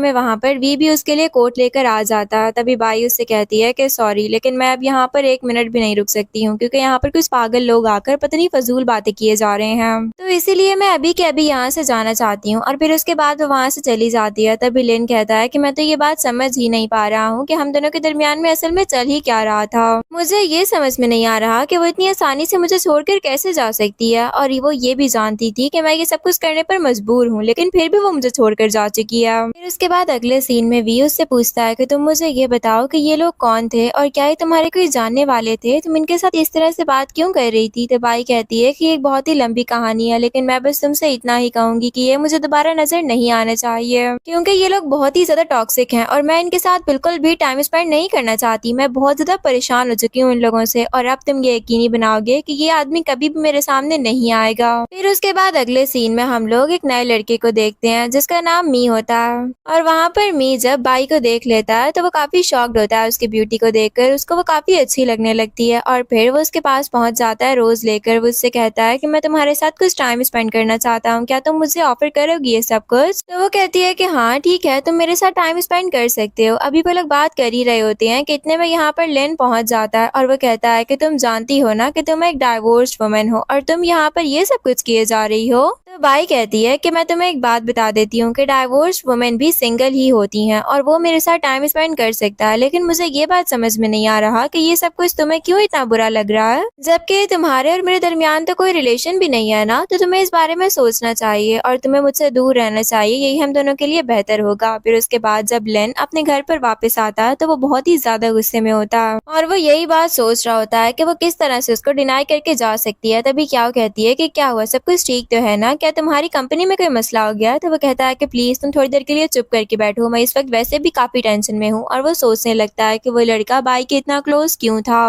में वहाँ पर वी भी उसके लिए कोट लेकर आ जाता है। तभी बाई उससे कहती है कि सॉरी, लेकिन मैं अब यहाँ पर 1 मिनट भी नहीं रुक सकती हूँ, क्योंकि यहाँ पर कुछ पागल लोग आकर पता नहीं फजूल बातें किए जा रहे हैं, तो इसीलिए मैं अभी के अभी यहाँ से जाना चाहती हूँ। और फिर उसके बाद वो वहाँ से चली जाती है। तभी लिन कहता है कि मैं तो ये बात समझ ही नहीं पा रहा हूँ कि हम दोनों के दरमियान में असल में चल ही क्या रहा था। मुझे ये समझ में नहीं आ रहा कि वो इतनी आसानी से मुझे छोड़कर कैसे जा सकती है, और वो ये भी जानती थी कि मैं ये सब कुछ करने पर मजबूर हूँ, लेकिन फिर भी वो मुझे छोड़कर जा चुकी है। फिर उसके बाद अगले सीन में वी उससे पूछता है कि तुम मुझे ये बताओ कि ये लोग कौन थे और क्या ये तुम्हारे कोई जानने वाले थे, तुम इनके साथ इस तरह से बात क्यों कर रही थी। तो बाई कहती है कि एक बहुत ही लंबी कहानी है, लेकिन मैं बस तुमसे इतना ही कहूंगी कि ये मुझे दोबारा नजर नहीं आने चाहिए, क्योंकि ये लोग बहुत ही ज्यादा टॉक्सिक हैं और मैं इनके साथ बिल्कुल भी टाइम स्पेंड नहीं करना चाहती। मैं बहुत ज्यादा परेशान हो चुकी हूँ इन लोगों से, और अब तुम ये यकीनी बनाओगे कि ये आदमी कभी भी मेरे सामने नहीं आएगा। फिर उसके बाद अगले सीन में हम लोग एक नए लड़के को देखते हैं जिसका नाम मी होता है, और वहाँ पर मी जब बाई को देख लेता है तो वो काफी शॉक्ड होता है उसकी ब्यूटी को देखकर। उसको वो काफी अच्छी लगने लगती है और फिर वो उसके पास पहुंच जाता है रोज लेकर। वो उससे कहता है कि मैं तुम्हारे साथ कुछ टाइम स्पेंड करना चाहता हूँ, क्या तुम मुझे ऑफर करोगी ये सब कुछ। तो वो कहती है कि हाँ ठीक है, तुम मेरे साथ टाइम स्पेंड कर सकते हो। अभी वो लोग बात कर ही रहे होते हैं कि इतने में यहाँ पर लेन पहुंच जाता है और वो कहता है कि तुम जानती हो ना कि तुम एक डाइवोर्स्ड वुमन हो और तुम यहाँ पर ये सब कुछ किए जा रही हो। तो बाई कहती है कि मैं तुम्हें एक बात बता देती हूँ कि डाइवोर्स्ड वुमेन भी सिंगल ही होती हैं और वो मेरे साथ टाइम स्पेंड कर सकता है, लेकिन मुझे ये बात समझ में नहीं आ रहा कि ये सब कुछ तुम्हें क्यों इतना बुरा लग रहा है, जबकि तुम्हारे और मेरे दरमियान तो कोई रिलेशन भी नहीं है ना। तो तुम्हें इस बारे में सोचना चाहिए और तुम्हें मुझसे दूर रहना चाहिए, यही हम दोनों के लिए बेहतर होगा। फिर उसके बाद जब लेन अपने घर पर वापस आता है तो वो बहुत ही ज्यादा गुस्से में होता है और वो यही बात सोच रहा होता है कि वो किस तरह से उसको डिनाई करके जा सकती है। तभी क्या कहती है कि क्या हुआ, सब कुछ ठीक तो है ना, क्या तुम्हारी कंपनी में कोई मसला हो गया। तो वो कहता है कि प्लीज तुम थोड़ी देर के लिए चुप करके बैठो, मैं इस वक्त वैसे भी काफी टेंशन में हूँ। और वो सोचने लगता है कि वो लड़का बाई के इतना क्लोज क्यों था।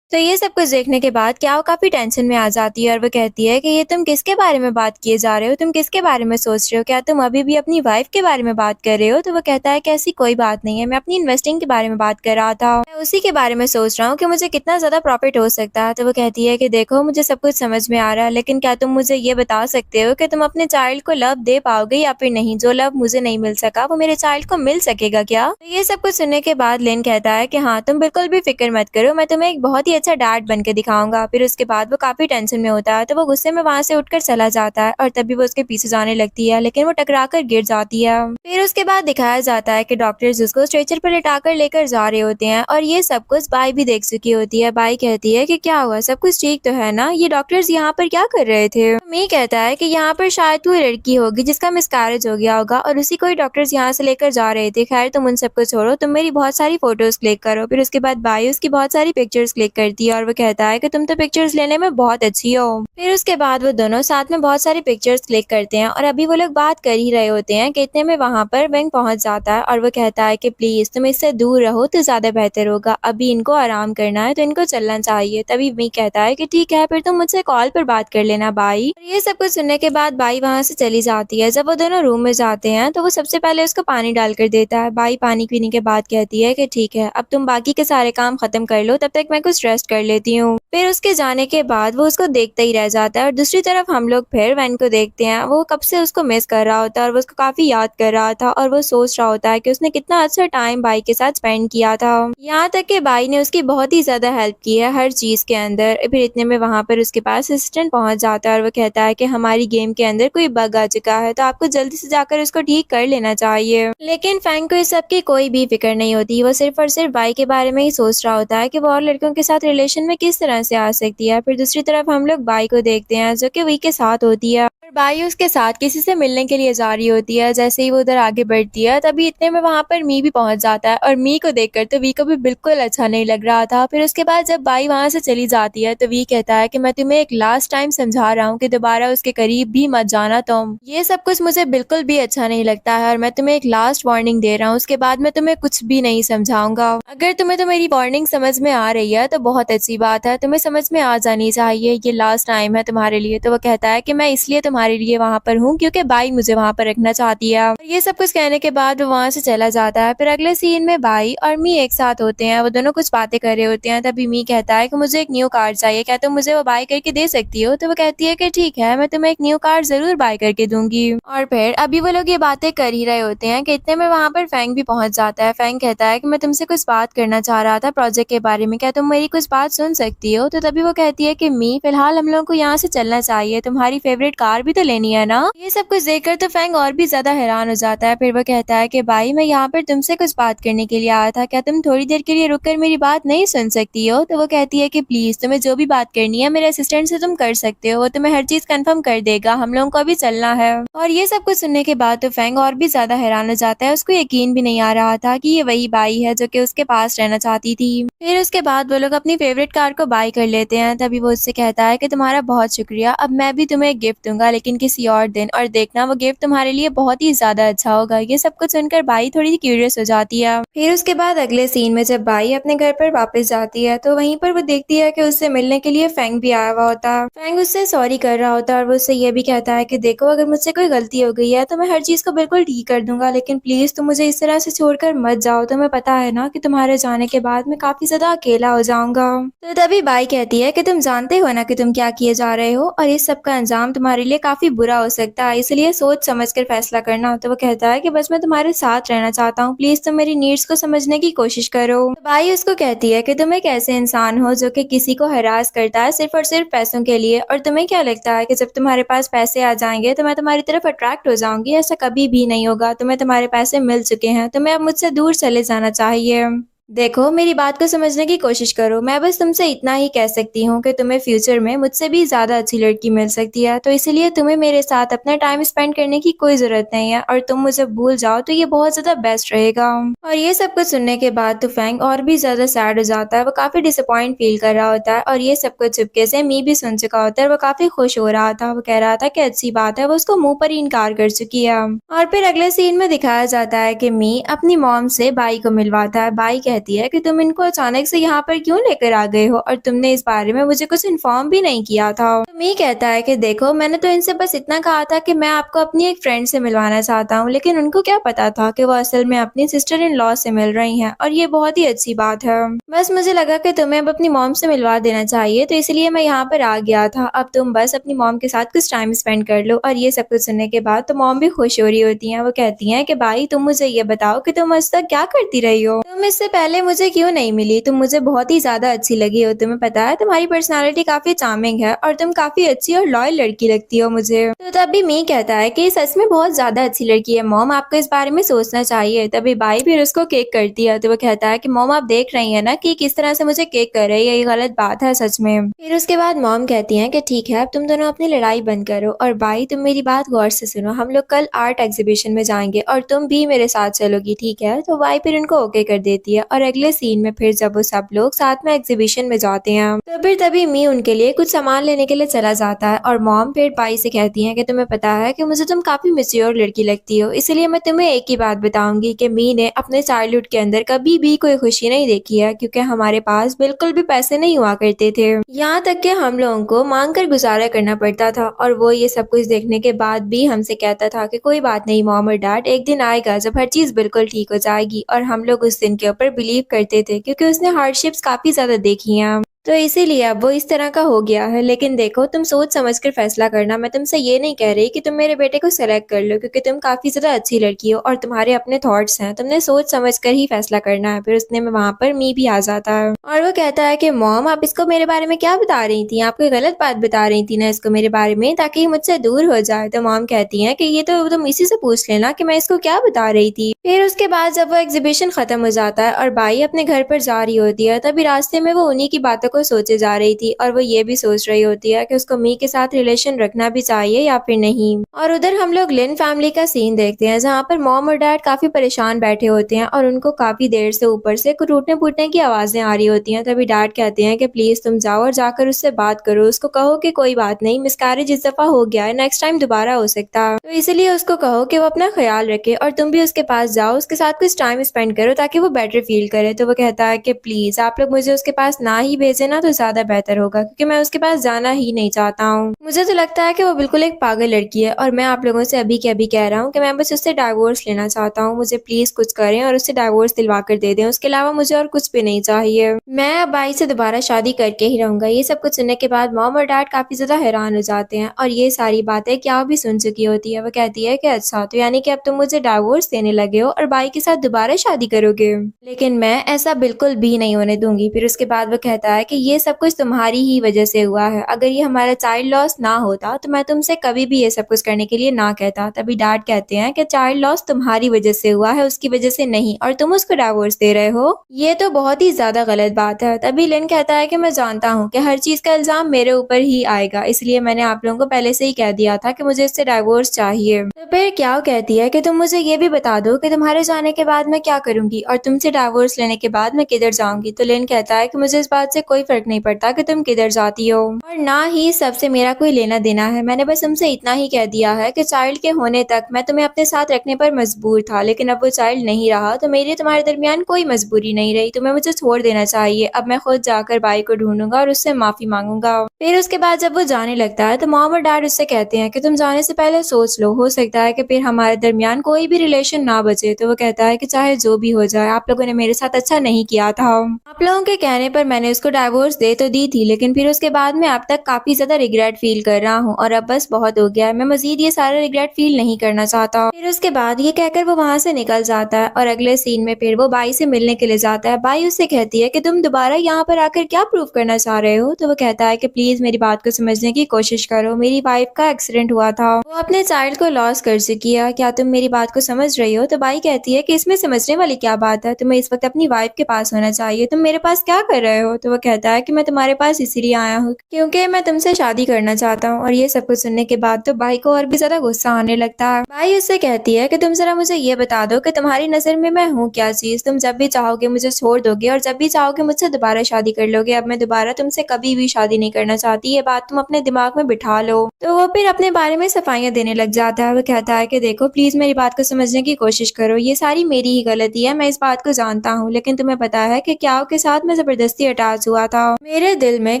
तो ये सब कुछ देखने के बाद क्या वो काफी टेंशन में आ जाती है और वो कहती है कि ये तुम किसके बारे में बात किए जा रहे हो, तुम किसके बारे में सोच रहे हो, क्या तुम अभी भी अपनी वाइफ के बारे में बात कर रहे हो। तो वो कहता है कि ऐसी कोई बात नहीं है, मैं अपनी इन्वेस्टिंग के बारे में बात कर रहा था, मैं उसी के बारे में सोच रहा हूँ कि मुझे कितना ज्यादा प्रॉफिट हो सकता है। तो वो कहती है कि देखो, मुझे सब कुछ समझ में आ रहा है, लेकिन क्या तुम मुझे ये बता सकते हो कि तुम अपने चाइल्ड को लव दे पाओगे या फिर नहीं। जो लव मुझे नहीं मिल सका वो मेरे चाइल्ड को मिल सकेगा क्या। तो ये सब कुछ सुनने के बाद लिन कहता है कि हाँ, तुम बिल्कुल भी फिक्र मत करो, मैं तुम्हें एक बहुत ही अच्छा डैड बन के दिखाऊंगा। फिर उसके बाद वो काफी टेंशन में होता है तो वो गुस्से में वहाँ से उठकर चला जाता है और तभी वो उसके पीछे जाने लगती है, लेकिन वो टकरा कर गिर जाती है। फिर उसके बाद दिखाया जाता है कि डॉक्टर्स उसको स्ट्रेचर पर लिटाकर लेकर जा रहे होते हैं और ये सब कुछ बाई भी देख चुकी होती है। बाई कहती है कि क्या हुआ, सब कुछ ठीक तो है ना, ये डॉक्टर्स यहाँ पर क्या कर रहे थे। तो मी कहता है कि यहाँ पर शायद कोई लड़की होगी जिसका मिसकैरेज हो गया होगा और उसी कोई डॉक्टर्स यहाँ से लेकर जा रहे थे। खैर तुम उन सबको छोड़ो, तुम मेरी बहुत सारी फोटोज क्लिक करो। फिर उसके बाद बाई उसकी बहुत सारी पिक्चर्स क्लिक करती है और वो कहता है कि तुम तो पिक्चर्स लेने में बहुत अच्छी हो। फिर उसके बाद वो दोनों साथ में बहुत सारी पिक्चर्स क्लिक करते हैं और अभी वो लोग बात कर ही रहे होते हैं कि इतने में वहाँ पर वेंग पहुंच जाता है और वो कहता है कि प्लीज तुम इससे दूर रहो तो ज्यादा बेहतर होगा, अभी इनको आराम करना है तो इनको चलना चाहिए। तभी मी कहता है कि ठीक है, फिर तुम मुझसे कॉल पर बात कर लेना बाई। ये सब कुछ सुनने के बाद बाई वहाँ से चली जाती है। जब वो दोनों रूम में जाते हैं तो वो सबसे पहले उसको पानी डाल कर देता है। बाई पानी पीने के बाद कहती है कि ठीक है, अब तुम बाकी के सारे काम खत्म कर लो, तब तक मैं कुछ रेस्ट कर लेती हूँ। फिर उसके जाने के बाद वो उसको देखता ही रह जाता है और दूसरी तरफ हम लोग फिर वैन को देखते हैं। वो कब से उसको मिस कर रहा होता है और वो उसको काफी याद कर रहा था और वो सोच रहा होता है कि उसने कितना अच्छा टाइम बाई के साथ स्पेंड किया था, यहाँ तक कि बाई ने उसकी बहुत ही ज्यादा हेल्प की है हर चीज के अंदर। फिर इतने में वहाँ पर उसके पास असिस्टेंट पहुंच जाता है और वो कहता है कि हमारी गेम के अंदर कोई बग आ चुका है, तो आपको जल्दी से जाकर उसको ठीक कर लेना चाहिए। लेकिन फैंग को इस सब की कोई भी फिक्र नहीं होती, वो सिर्फ और सिर्फ बाई के बारे में ही सोच रहा होता है कि वो और लड़कियों के साथ रिलेशन में किस तरह से आ सकती है। फिर दूसरी तरफ हम लोग बाई को देखते हैं जो कि वी के साथ होती है और बाई उसके साथ किसी से मिलने के लिए जा रही होती है। जैसे ही वो उधर आगे बढ़ती है तभी इतने में वहाँ पर मी भी पहुंच जाता है और मी को देखकर तो वी को भी बिल्कुल अच्छा नहीं लग रहा था। फिर उसके बाद जब बाई वहाँ से चली जाती है तो वी कहता है कि मैं तुम्हें एक लास्ट टाइम समझा रहा हूँ कि दोबारा उसके करीब भी मत जाना तुम। ये सब कुछ मुझे बिल्कुल भी अच्छा नहीं लगता है और मैं तुम्हें एक लास्ट वार्निंग दे रहा हूँ, उसके बाद मैं तुम्हें कुछ भी नहीं समझाऊंगा। अगर तुम्हें तो मेरी वार्निंग समझ में आ रही है तो बहुत अच्छी बात है, तुम्हें समझ में आ जानी चाहिए, ये लास्ट टाइम है तुम्हारे लिए। तो वो कहता है कि मैं इसलिए तुम्हारे लिए वहाँ पर हूँ क्योंकि बाई मुझे वहाँ पर रखना चाहती है। और ये सब कुछ कहने के बाद वो वहाँ से चला जाता है। फिर अगले सीन में बाई और मी एक साथ होते हैं, वो दोनों कुछ बातें कर रहे होते हैं। तभी मी कहता है कि मुझे एक न्यू कार चाहिए, क्या तुम मुझे वो बाय करके दे सकती हो। तो वो कहती है कि ठीक है, मैं तुम्हें एक न्यू कार जरूर बाय करके दूंगी। और फिर अभी वो लोग ये बातें कर ही रहे होते हैं कि इतने में वहाँ पर फैंग भी पहुंच जाता है। फैंग कहता है कि मैं तुमसे कुछ बात करना चाह रहा था प्रोजेक्ट के बारे में, क्या तुम मेरी कुछ बात सुन सकती हो। तो तभी वो कहती है कि मी फिलहाल हम लोगों को यहाँ से चलना चाहिए, तुम्हारी फेवरेट कार भी तो लेनी है ना। ये सब कुछ देखकर तो फैंग और भी ज्यादा हैरान हो जाता है। फिर वो कहता है कि भाई मैं यहाँ पर तुमसे कुछ बात करने के लिए आया था, क्या तुम थोड़ी देर के लिए रुककर मेरी बात नहीं सुन सकती हो। तो वो कहती है कि प्लीज तुम्हें जो भी बात करनी है मेरे असिस्टेंट से तुम कर सकते हो, वो तुम्हें हर चीज कंफर्म कर देगा, हम लोगों को अभी चलना है। और ये सब कुछ सुनने के बाद तो फैंग और भी ज्यादा हैरान हो जाता है, उसको यकीन भी नहीं आ रहा था कि ये वही बाई है जो कि उसके पास रहना चाहती थी। फिर उसके बाद वो लोग अपनी फेवरेट कार को बाय कर लेते हैं। तभी वो उससे कहता है कि तुम्हारा बहुत शुक्रिया, अब मैं भी तुम्हें एक गिफ्ट दूंगा लेकिन किसी और दिन, और देखना वो गिफ्ट तुम्हारे लिए बहुत ही ज्यादा अच्छा होगा। ये सब कुछ सुनकर बाई थोड़ी क्यूरियस हो जाती है। फिर उसके बाद अगले सीन में जब बाई अपने घर पर वापस जाती है तो वहीं पर वो देखती है कि उससे मिलने के लिए फैंग भी आया हुआ होता है। फैंग उससे सॉरी कर रहा होता है और वो उससे ये भी कहता है कि देखो अगर मुझसे कोई गलती हो गई है तो मैं हर चीज को बिल्कुल ठीक कर दूंगा, लेकिन प्लीज तुम मुझे इस तरह से छोड़कर मत जाओ, तुम्हें पता है ना कि तुम्हारे जाने के बाद मैं काफी ज्यादा अकेला हो जाऊंगा। तो तभी बाई कहती है कि तुम जानते हो ना कि तुम क्या किए जा रहे हो और इस सब का अंजाम तुम्हारे लिए काफी बुरा हो सकता है, इसलिए सोच समझ कर फैसला करना। तो वो कहता है कि बस मैं तुम्हारे साथ रहना चाहता हूँ, प्लीज तुम मेरी नीड्स को समझने की कोशिश करो। तो बाई उसको कहती है कि तुम एक ऐसे इंसान हो जो कि किसी को हरास करता है सिर्फ और सिर्फ पैसों के लिए, और तुम्हें क्या लगता है कि जब तुम्हारे पास पैसे आ जाएंगे तो मैं तुम्हारी तरफ अट्रैक्ट हो जाऊंगी। ऐसा कभी भी नहीं होगा, तुम्हें तुम्हारे पैसे मिल चुके हैं, तुम्हें अब मुझसे दूर चले जाना चाहिए। देखो मेरी बात को समझने की कोशिश करो, मैं बस तुमसे इतना ही कह सकती हूँ कि तुम्हें फ्यूचर में मुझसे भी ज्यादा अच्छी लड़की मिल सकती है, तो इसलिए तुम्हें मेरे साथ अपना टाइम स्पेंड करने की कोई जरूरत नहीं है, और तुम मुझे भूल जाओ तो ये बहुत ज्यादा बेस्ट रहेगा। और ये सब कुछ सुनने के बाद तो फैंग और भी ज्यादा सैड हो जाता है, वो काफी डिसअपॉइंट फील कर रहा होता है। और ये सब कुछ चुपके से मी भी सुन चुका होता है, वो काफी खुश हो रहा था, वो कह रहा था कि अच्छी बात है, वो उसको मुंह पर ही इनकार कर चुकी है। और फिर अगले सीन में दिखाया जाता है कि मी अपनी मॉम से बाई को मिलवाता है। बाई कहती है कि तुम इनको अचानक से यहाँ पर क्यों लेकर आ गए हो और तुमने इस बारे में मुझे कुछ इन्फॉर्म भी नहीं किया था। तो मी कहता है कि देखो मैंने तो इनसे बस इतना कहा था कि मैं आपको अपनी एक फ्रेंड से मिलवाना चाहता हूँ, लेकिन उनको क्या पता था कि वो असल में अपनी सिस्टर इन लॉ से मिल रही हैं, और ये बहुत ही अच्छी बात है। बस मुझे लगा कि तुम्हें अब अपनी मॉम से मिलवा देना चाहिए, तो इसलिए मैं यहाँ पर आ गया था। अब तुम बस अपनी मॉम के साथ कुछ टाइम स्पेंड कर लो। और ये सब कुछ सुनने के बाद तो मॉम भी खुश हो रही होती है, वो कहती है कि भाई तुम मुझे ये बताओ कि तुम आज तक क्या करती रही हो, तुम इससे पहले मुझे क्यों नहीं मिली, तुम मुझे बहुत ही ज्यादा अच्छी लगी हो, तुम्हें पता है तुम्हारी पर्सनालिटी काफी चार्मिंग है और तुम काफी अच्छी और लॉयल लड़की लगती हो मुझे। तो तभी मी कहता है कि सच में बहुत ज्यादा अच्छी लड़की है मॉम, आपको इस बारे में सोचना चाहिए। तभी बाई फिर उसको केक करती है, तो वो कहता है कि मॉम आप देख रही है ना कि किस तरह से मुझे केक कर रही है, ये गलत बात है सच में। फिर उसके बाद मॉम कहती है कि ठीक है अब तुम दोनों अपनी लड़ाई बंद करो, और बाई तुम मेरी बात गौर से सुनो, हम लोग कल आर्ट एग्जीबिशन में जाएंगे और तुम भी मेरे साथ चलोगी, ठीक है। तो बाई फिर उनको ओके कर देती है। और अगले सीन में फिर जब वो सब लोग साथ में एग्जीबिशन में जाते हैं तो फिर तभी मी उनके लिए कुछ सामान लेने के लिए चला जाता है, और मॉम फिर बाई से कहती है कि तुम्हें पता है कि मुझे तुम काफी मैच्योर लड़की लगती हो, इसलिए मैं तुम्हें एक ही बात बताऊंगी कि मी ने अपने चाइल्डहुड के अंदर कभी भी कोई खुशी नहीं देखी है, क्योंकि हमारे पास बिल्कुल भी पैसे नहीं हुआ करते थे, यहाँ तक कि हम लोगों को मांग कर गुजारा करना पड़ता था। और वो ये सब कुछ देखने के बाद भी हमसे कहता था कि कोई बात नहीं मॉम और डैड, एक दिन आएगा जब हर चीज बिल्कुल ठीक हो जाएगी। और हम लोग उस दिन के ऊपर बिलीव करते थे क्योंकि उसने हार्डशिप्स काफी ज्यादा देखी हैं, तो इसीलिए अब वो इस तरह का हो गया है। लेकिन देखो तुम सोच समझ कर फैसला करना, मैं तुमसे ये नहीं कह रही कि तुम मेरे बेटे को सेलेक्ट कर लो, क्योंकि तुम काफी ज्यादा अच्छी लड़की हो और तुम्हारे अपने थॉट्स हैं, तुमने सोच समझ कर ही फैसला करना है। फिर उसने में वहाँ पर मी भी आ जाता है और वो कहता है कि मॉम आप इसको मेरे बारे में क्या बता रही थी, आप कोई गलत बात बता रही थी ना इसको मेरे बारे में, ताकि ये मुझसे दूर हो जाए। तो मॉम कहती है कि ये तो तुम इसी से पूछ लेना कि मैं इसको क्या बता रही थी। फिर उसके बाद जब वो एग्जीबिशन खत्म हो जाता है और बाई अपने घर पर जा रही होती है, तभी रास्ते में वो उन्हीं की बातों को सोचे जा रही थी और वो ये भी सोच रही होती है कि उसको मी के साथ रिलेशन रखना भी चाहिए या फिर नहीं। और उधर हम लोग लिन फैमिली का सीन देखते हैं जहाँ पर मॉम और डैड काफी परेशान बैठे होते हैं और उनको काफी देर से ऊपर से टूटने फूटने की आवाजें आ रही होती हैं। तभी डैड कहते हैं कि प्लीज तुम जाओ और जाकर उससे बात करो, उसको कहो कि कोई बात नहीं, मिसकैरेज इस दफा हो गया है, नेक्स्ट टाइम दोबारा हो सकता है, तो इसलिए उसको कहो कि वो अपना ख्याल रखे और तुम भी उसके पास जाओ, उसके साथ कुछ टाइम स्पेंड करो ताकि वो बेटर फील करे। तो वो कहता है कि प्लीज आप लोग मुझे उसके पास ना ही भेजे ना तो ज्यादा बेहतर होगा, क्योंकि मैं उसके पास जाना ही नहीं चाहता हूँ। मुझे तो लगता है कि वो बिल्कुल एक पागल लड़की है और मैं आप लोगों से अभी के अभी कह रहा हूँ कि मैं बस उससे डाइवोर्स लेना चाहता हूँ। मुझे प्लीज कुछ करें और उससे डाइवोर्स दिलवा कर दे दें, उसके अलावा मुझे और कुछ भी नहीं चाहिए। मैं अब भाई से दोबारा शादी करके ही रहूंगा। ये सब कुछ सुनने के बाद मॉम और डैड काफी ज्यादा हैरान हो जाते हैं और ये सारी बातें क्या भी सुन चुकी होती है। वो कहती है कि अच्छा, तो यानी कि अब तुम मुझे डाइवोर्स देने लगे हो और भाई के साथ दोबारा शादी करोगे, लेकिन मैं ऐसा बिल्कुल भी नहीं होने दूंगी। फिर उसके बाद वो कहता है कि ये सब कुछ तुम्हारी ही वजह से हुआ है, अगर ये हमारा चाइल्ड लॉस ना होता तो मैं तुमसे कभी भी ये सब कुछ करने के लिए ना कहता। तभी डैड कहते हैं कि चाइल्ड लॉस तुम्हारी वजह से हुआ है, उसकी वजह से नहीं, और तुम उसको डाइवोर्स दे रहे हो, ये तो बहुत ही ज्यादा गलत बात है। तभी लिन कहता है कि मैं जानता हूँ कि हर चीज का इल्जाम मेरे ऊपर ही आएगा, इसलिए मैंने आप लोगों को पहले से ही कह दिया था कि मुझे इससे डाइवोर्स चाहिए। तो फिर क्या कहती है कि तुम मुझे ये भी बता दो कि तुम्हारे जाने के बाद मैं क्या करूंगी और तुमसे डाइवोर्स लेने के बाद मैं किधर जाऊंगी। तो लिन कहता है कि मुझे इस बात से कोई फर्क नहीं पड़ता कि तुम किधर जाती हो और ना ही सबसे मेरा कोई लेना देना है। मैंने बस तुमसे इतना ही कह दिया है कि चाइल्ड के होने तक मैं तुम्हें अपने साथ रखने पर मजबूर था, लेकिन अब वो चाइल्ड नहीं रहा तो मेरी तुम्हारे दरमियान कोई मजबूरी नहीं रही, तुम्हें मुझे छोड़ देना चाहिए। अब मैं खुद जाकर भाई को ढूंढूंगा और उससे माफी मांगूंगा। फिर उसके बाद जब वो जाने लगता है तो मॉम और डैड उससे कहते हैं कि तुम जाने से पहले सोच लो, हो सकता है कि फिर हमारे दरमियान कोई भी रिलेशन ना बचे। तो वो कहता है कि चाहे जो भी हो जाए, आप लोगों ने मेरे साथ अच्छा नहीं किया था, आप लोगों के कहने पर मैंने उसको डाइवोर्स दे तो दी थी, लेकिन फिर उसके बाद मैं अब तक काफी ज्यादा रिग्रेट फील कर रहा हूँ और अब बस बहुत हो गया है, मैं मजीद ये सारा रिग्रेट फील नहीं करना चाहता। फिर उसके बाद ये कहकर वो वहां से निकल जाता है और अगले सीन में फिर वो बाई से मिलने के लिए जाता है। बाई उससे कहती है कि तुम दोबारा यहाँ पर आकर क्या प्रूव करना चाह रहे हो। तो वो कहता है कि प्लीज मेरी बात को समझने की कोशिश करो, मेरी वाइफ का एक्सीडेंट हुआ था, वो अपने चाइल्ड को लॉस कर चुकी है, क्या तुम मेरी बात को समझ रही हो। तो बाई कहती है कि इसमें समझने वाली क्या बात है, तुम्हें इस वक्त अपनी वाइफ के पास होना चाहिए, तुम मेरे पास क्या कर रहे हो। तो वो कहता है कि मैं तुम्हारे पास इसीलिए आया हूँ क्योंकि मैं तुमसे शादी करना चाहता हूँ। और ये सब कुछ सुनने के बाद तो बाई को और भी ज्यादा गुस्सा आने लगता है। बाई उससे कहती है कि तुम जरा मुझे ये बता दो कि तुम्हारी नजर में मैं हूँ क्या चीज, तुम जब भी चाहोगे मुझे छोड़ दोगे और जब भी चाहोगे मुझसे दोबारा शादी कर लोगे। अब मैं दोबारा तुमसे कभी भी शादी नहीं करना चाहती, ये बात तुम अपने दिमाग में बिठा लो। तो वो फिर अपने बारे में सफाइयां देने लग जाता है। वो कहता है कि देखो प्लीज मेरी बात को समझने की कोशिश करो, ये सारी मेरी ही गलती है, मैं इस बात को जानता हूँ, लेकिन तुम्हें पता है कि क्याओ के साथ मैं जबरदस्ती अटैच हुआ था, मेरे दिल में